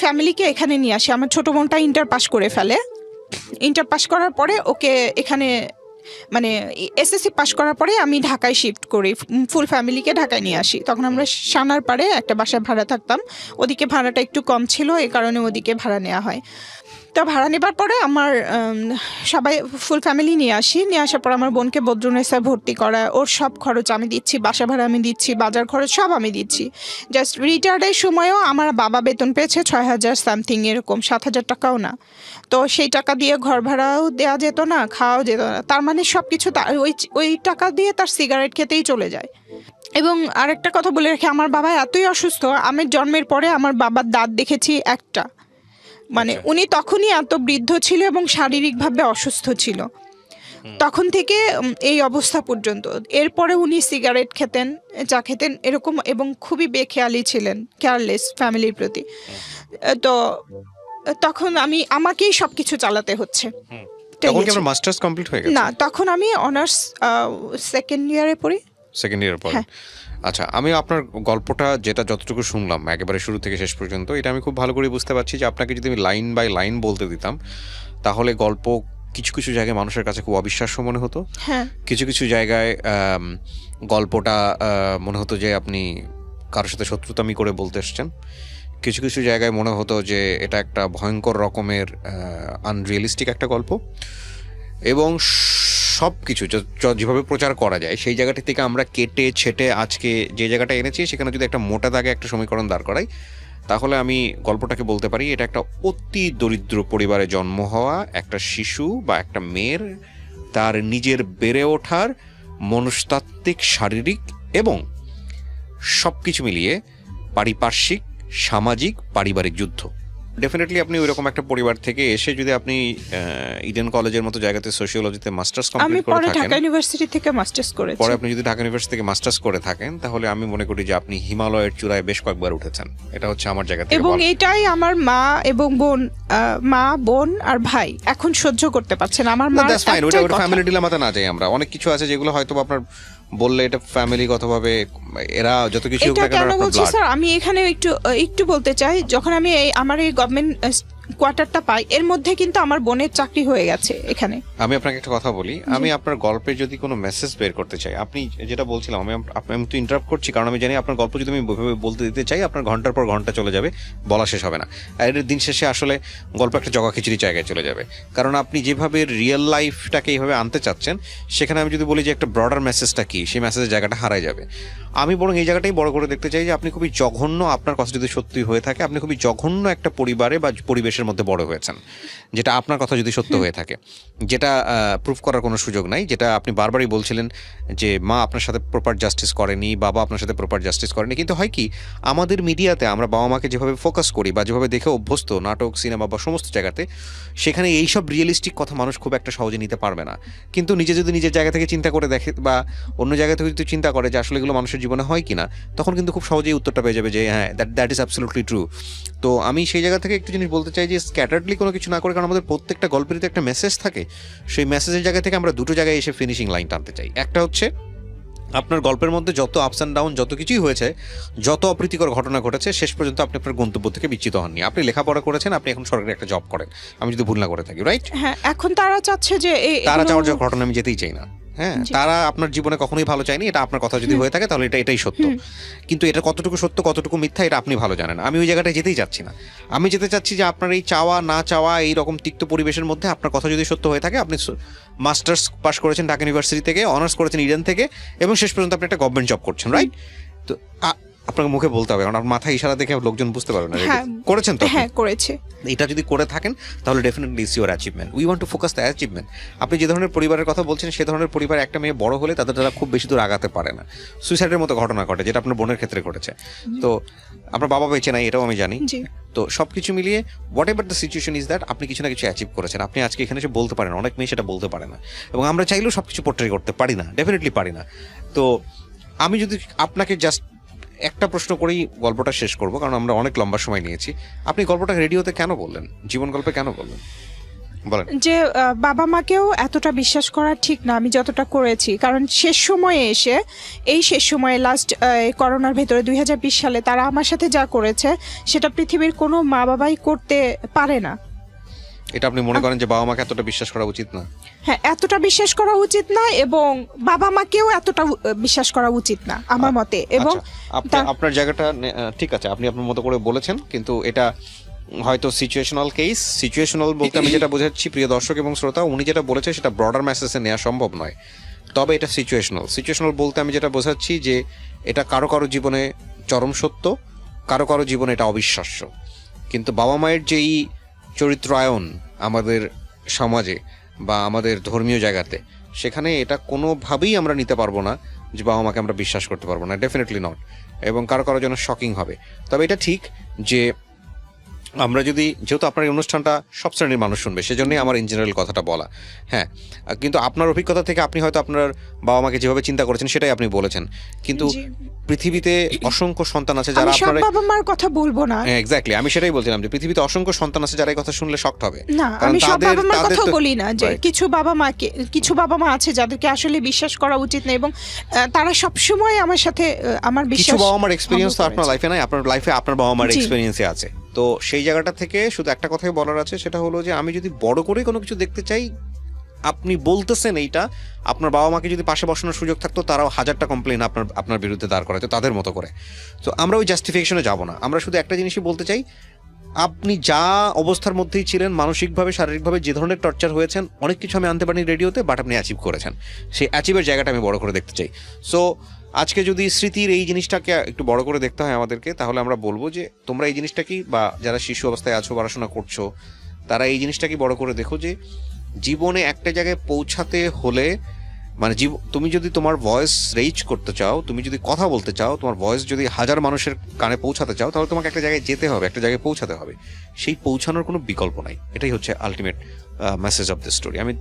ফ্যামিলিকে এখানে নিয়ে আসি। আমার ছোটো বোনটা ইন্টার পাস করে ফেলে। ইন্টার পাস করার পরে ওকে এখানে, মানে এসএসসি পাস করার পরে আমি ঢাকায় শিফট করি, ফুল ফ্যামিলিকে ঢাকায় নিয়ে আসি। তখন আমরা সানার পাড়ে একটা বাসায় ভাড়া থাকতাম, ওদিকে ভাড়াটা একটু কম ছিল, এই কারণে ওদিকে ভাড়া নেওয়া হয়। তো ভাড়া নেবার পরে আমার সবাই ফুল ফ্যামিলি নিয়ে আসার পর আমার বোনকে বদ্রুনেসায় ভর্তি করা, ওর সব খরচ আমি দিচ্ছি, বাসা ভাড়া আমি দিচ্ছি, বাজার খরচ সব আমি দিচ্ছি। জাস্ট রিটায়ার্ডের সময়ও আমার বাবা বেতন পেয়েছে 6,000 সামথিং, এরকম 7,000 টাকাও না। তো সেই টাকা দিয়ে ঘর ভাড়াও দেওয়া যেত না, খাওয়াও যেত না। তার মানে সব কিছু ওই টাকা দিয়ে তার সিগারেট খেতেই চলে যায়। এবং আরেকটা কথা বলে রাখি, আমার বাবা এতই অসুস্থ, আমি জন্মের পরে আমার বাবার দাঁত দেখেছি একটা, মানে উনি তখনই এত বৃদ্ধ ছিল এবং শারীরিকভাবে অসুস্থ ছিল, তখন থেকে এই অবস্থা পর্যন্ত। এরপরে উনি সিগারেট খেতেন, চা খেতেন এরকম, এবং খুবই বেখেয়ালি ছিলেন, কেয়ারলেস ফ্যামিলির প্রতি। তো তখন আমাকেই সব কিছু চালাতে হচ্ছে। তখন কি আপনার মাস্টার্স কমপ্লিট হয়ে গেছে? না, তখন আমি অনার্স সেকেন্ড ইয়ারে পড়ি। সেকেন্ড ইয়ার পরে? আচ্ছা, আমি আপনার গল্পটা যেটা যতটুকু শুনলাম একেবারে শুরু থেকে শেষ পর্যন্ত, এটা আমি খুব ভালো করে বুঝতে পারছি যে আপনাকে যদি আমি লাইন বাই লাইন বলতে দিতাম তাহলে গল্প কিছু কিছু জায়গায় মানুষের কাছে খুব অবিশ্বাস্য মনে হতো। কিছু কিছু জায়গায় গল্পটা মনে হতো যে আপনি কারোর সাথে শত্রুতামি করে বলতে এসছেন। কিছু কিছু জায়গায় মনে হতো যে এটা একটা ভয়ঙ্কর রকমের আনরিয়েলিস্টিক একটা গল্প। এবং সব কিছু যেভাবে প্রচার করা যায় সেই জায়গাটি থেকে আমরা কেটে ছেটে আজকে যে জায়গাটা এনেছি, সেখানে যদি একটা মোটা দাগে একটা সমীকরণ দাঁড় করাই, তাহলে আমি গল্পটাকে বলতে পারি এটা একটা অতি দরিদ্র পরিবারে জন্ম হওয়া একটা শিশু বা একটা মেয়ের তার নিজের বেড়ে ওঠার মনস্তাত্ত্বিক, শারীরিক এবং সব কিছু মিলিয়ে পারিপার্শ্বিক, সামাজিক, পারিবারিক যুদ্ধ। ডেফিনেটলি আপনি ওইরকম একটা পরিবার থেকে এসে যদি আপনি ইডেন কলেজের মতো জায়গাতে সোশিওলজিতে মাস্টার্স আমি কমপ্লিট করে পরে থাকেন, ঢাকা ইউনিভার্সিটি থেকে মাস্টার্স করেছি। পরে আপনি যদি ঢাকা ইউনিভার্সিটি থেকে মাস্টার্স করে থাকেন, তাহলে আমি মনে করি যে আপনি হিমালয়ের চূড়ায় বেশ কয়েকবার উঠেছেন। এটা হচ্ছে আমার জায়গা থেকে এবং বলা। এটাই আমার মা এবং বোন আর ভাই এখন সহ্য করতে পারছেন আমার মা। দ্যাটস ফাইন, ওটা ফ্যামিলি ডিলেমাতে না যাই আমরা। অনেক কিছু আছে যেগুলো হয়তো আপনার বললে এটা ফ্যামিলিগতভাবে এরা যত কিছু হোক এটা না কেন কেন আপনার বলছি blood। স্যার, আমি এখানে একটু বলতে চাই, যখন আমি আমার এই গভর্নমেন্ট কোয়ার্টারটা পাই, এর মধ্যে কিন্তু আমার বোনের চাকরি হয়ে গেছে এখানে। আমি আপনাকে একটা কথা বলি, আমি আপনার গল্পে যদি কোনো মেসেজ বের করতে চাই, আপনি যেটা বলছিলাম, আমি তো ইন্টারাপ্ট করছি কারণ আমি জানি আপনার গল্প যদি আমি ওইভাবে বলতে দিতে চাই আপনার ঘন্টার পর ঘন্টা চলে যাবে, বলা শেষ হবে না। আর এর দিন শেষে আসলে গল্প একটা জগা খিচুড়ি জায়গায় চলে যাবে, কারণ আপনি যেভাবে রিয়েল লাইফটাকে এইভাবে আনতে চাচ্ছেন, সেখানে আমি যদি বলি যে একটা ব্রডার মেসেজটা কি, সেই মেসেজের জায়গাটা হারায় যাবে। আমি বরং এই জায়গাটাই বড় করে দেখতে চাই যে আপনি খুবই জঘন্য, আপনার কথা যদি সত্যি হয়ে থাকে, আপনি খুবই জঘন্য একটা পরিবারে বা পরিবেশের মধ্যে বড় হয়েছেন, যেটা আপনার কথা যদি সত্য হয়ে থাকে, যেটা প্রুফ করার কোনো সুযোগ নাই, যেটা আপনি বারবারই বলছিলেন যে মা আপনার সাথে প্রপার জাস্টিস করেনি, বাবা আপনার সাথে প্রপার জাস্টিস করেনি। কিন্তু হয় কি, আমাদের মিডিয়াতে আমরা বাবা মাকে যেভাবে ফোকাস করি বা যেভাবে দেখে অভ্যস্ত নাটক, সিনেমা বা সমস্ত জায়গাতে, সেখানে এইসব রিয়েলিস্টিক কথা মানুষ খুব একটা সহজে নিতে পারবে না। কিন্তু নিজে যদি নিজের জায়গা থেকে চিন্তা করে দেখে বা অন্য জায়গা থেকে যদি চিন্তা করে যে আসলে এগুলো মানুষের জীবনে হয় কিনা, তখন কিন্তু খুব সহজেই উত্তরটা পেয়ে যাবে যে হ্যাঁ, দ্যাট ইজ অ্যাবসলিউটলি ট্রু। তো আমি সেই জায়গা থেকে একটু জিনিস বলতে চাই যে স্ক্যাটার্ডলি কোনো কিছু না করে, কারণ আমাদের প্রত্যেকটা গল্পেরই তো একটা মেসেজ থাকে, সেই মেসেজের জায়গা থেকে আমরা দুটো জায়গায় এসে ফিনিশিং লাইন টানতে চাই। একটা হচ্ছে আপনার গল্পের মধ্যে যত আপস অ্যান্ড ডাউন, যত কিছুই হয়েছে, যত অপ্রীতিকর ঘটনা ঘটেছে, শেষ পর্যন্ত আপনি আপনার গন্তব্য থেকে বিচ্যুত হননি। আপনি লেখাপড়া করেছেন, আপনি এখন সরকারি একটা জব করেন, আমি যদি ভুল না করে থাকি, রাইট? হ্যাঁ, এখন তারা চাচ্ছে যে তারা চাওয়ার যে ঘটনা আমি যেতেই চাই না। হ্যাঁ, তারা আপনার জীবনে কখনোই ভালো চায়নি, এটা আপনার কথা যদি হয়ে থাকে তাহলে এটাই সত্য। কিন্তু এটা কতটুকু সত্য কতটুকু মিথ্যা এটা আপনি ভালো জানেন। আমি ওই জায়গাটায় যেতেই চাচ্ছি না। আমি যেতে চাচ্ছি যে আপনার এই চাওয়া না চাওয়া, এই রকম তিক্ত পরিবেশের মধ্যে আপনার কথা যদি সত্য হয়ে থাকে, আপনি মাস্টার্স পাস করেছেন ঢাকা ইউনিভার্সিটি থেকে, অনার্স করেছেন ইডেন থেকে, এবং শেষ পর্যন্ত আপনি একটা গভর্নমেন্ট জব করছেন, রাইট? তো আপনাকে মুখে বলতে হবে, কারণ আপনার মাথায় ইশারা দেখে লোকজন বুঝতে পারবে না। করেছেন তো? হ্যাঁ, করেছে। এটা যদি করে থাকেন তাহলে definitely it's your achievement. We want to focus the achievement. আপনি যে ধরনের পরিবারের কথা বলছেন, সে ধরনের পরিবার একটা মেয়ে বড় হলে তাদের দ্বারা খুব বেশি দূর আগাতে পারে না। সুইসাইডের মতো ঘটনা ঘটে, যেটা আপনার বোনের ক্ষেত্রে ঘটেছে। তো আপনার বাবা বেঁচে নাই, এটাও আমি জানি। তো সব কিছু মিলিয়ে what ever the situation is that, আপনি কিছু না কিছু অ্যাচিভ করেছেন। আপনি আজকে এখানে এসে বলতে পারেন, অনেক মেয়ে সেটা বলতে পারে না, এবং আমরা চাইলেও সব কিছু পোর্ট্রে করতে পারি না, ডেফিনেটলি পারি না। তো আমি যদি আপনাকে জাস্ট একটা প্রশ্ন করেই গল্পটা শেষ করব, কারণ আমরা অনেক লম্বা সময় নিয়েছি। আপনি গল্পটা রেডিওতে কেন বললেন, জীবন গল্পে কেন বললেন, বলেন? যে বাবা মাকেও এতটা বিশ্বাস করা ঠিক না আমি যতটা করেছি, কারণ শেষ সময়ে এসে, এই শেষ সময়ে লাস্ট করোনার ভেতরে 2020 সালে তারা আমার সাথে যা করেছে, সেটা পৃথিবীর কোনো মা বাবাই করতে পারে না। এটা আপনি মনে করেন যে বাবা মাকে এতটা বিশ্বাস করা উচিত না? হ্যাঁ, এতটা বিশ্বাস করা উচিত না, এবং বাবা মাকেও এতটা বিশ্বাস করা উচিত না আমার মতে। এবং আপনার জায়গাটা ঠিক আছে, আপনি আপনার মতো করে বলেছেন, কিন্তু এটা হয়তো সিচুয়েশনাল কেস। সিচুয়েশনাল বলতে আমি যেটা বোঝাচ্ছি, প্রিয় দর্শক এবং শ্রোতা, উনি যেটা বলেছে সেটা ব্রডার মেসেজে নেওয়া সম্ভব নয়, তবে এটা সিচুয়েশনাল বলতে আমি যেটা বোঝাচ্ছি যে এটা কারো কারো জীবনে চরম সত্য, কারো কারো জীবনে এটা অবিশ্বাস্য। কিন্তু বাবা মায়ের যেই চরিত্রায়ন আমাদের সমাজে বা আমাদের ধর্মীয় জায়গাতে, সেখানে এটা কোনোভাবেই আমরা নিতে পারবো না যে বাবা মাকে আমরা বিশ্বাস করতে পারবো না, ডেফিনেটলি নট। এবং কারো কারো জন্য শকিং হবে। তবে এটা ঠিক যে আমরা যদি, যেহেতু আপনার এই অনুষ্ঠানটা সব শ্রেণীর মানুষ শুনবে, সেজন্যই আমার ইন জেনারেল কথাটা বলা। হ্যাঁ, কিন্তু আপনার অভিজ্ঞতা থেকে আপনি হয়তো আপনার বাবা মাকে যেভাবে চিন্তা করেছেন সেটাই আপনি বলেছেন, কিন্তু পৃথিবীতে অসংখ্য সন্তান আছে যারা আপনার বাবা মার কথা বলবো না। এক্স্যাক্টলি, আমি সেটাই বলছিলাম যে পৃথিবীতে অসংখ্য সন্তান আছে যারা এই কথা শুনলে শকড হবে। না, আমি সব বাবা মার কথা বলি না, যে কিছু বাবা মা আছে যাদেরকে আসলে বিশ্বাস করা উচিত না, এবং তারা সব সময় আমার সাথে আমার বিশ্বাস। কিছু বাবা মার এক্সপেরিয়েন্স তো আপনার লাইফে নাই, আপনার লাইফে আপনার বাবা মার এক্সপেরিয়েন্সে আছে। তো সেই জায়গাটা থেকে শুধু একটা কথাই বলার আছে, সেটা হলো যে আমি যদি বড় করে কোনো কিছু দেখতে চাই, আপনি বলতেছেন এইটা, আপনার বাবা মাকে যদি পাশে বসানোর সুযোগ থাকতো, তারাও হাজারটা কমপ্লেন আপনার বিরুদ্ধে দাঁড় করাতো তাদের মতো করে। তো আমরা ওই জাস্টিফিকেশনে যাব না, আমরা শুধু একটা জিনিসই বলতে চাই, আপনি যা অবস্থার মধ্যেই ছিলেন, মানসিকভাবে শারীরিকভাবে যে ধরনের টর্চার হয়েছেন, অনেক কিছু আমি আনতে পারিনি রেডিওতে, বাট আপনি অ্যাচিভ করেছেন। সেই অ্যাচিভের জায়গাটা আমি বড় করে দেখতে চাই। সো আজকে যদি স্মৃতির এই জিনিসটাকে একটু বড় করে দেখতে হয় আমাদেরকে, তাহলে আমরা বলবো যে তোমরা এই জিনিসটা কি, বা যারা শিশু অবস্থায় আছো, পড়াশোনা করছো, তারা এই জিনিসটাকে বড় করে দেখো যে জীবনে একটা জায়গায় পৌঁছাতে হলে মানে তুমি যদি তোমার ভয়েস রেইজ করতে চাও, তুমি যদি কথা বলতে চাও, তোমার ভয়েস যদি হাজার মানুষের কানে পৌঁছাতে চাও, তাহলে তোমাকে একটা জায়গায় যেতে হবে, একটা জায়গায় পৌঁছাতে হবে। সেই পৌঁছানোর কোনো বিকল্প নাই। এটাই হচ্ছে ultimate message of the story. আমি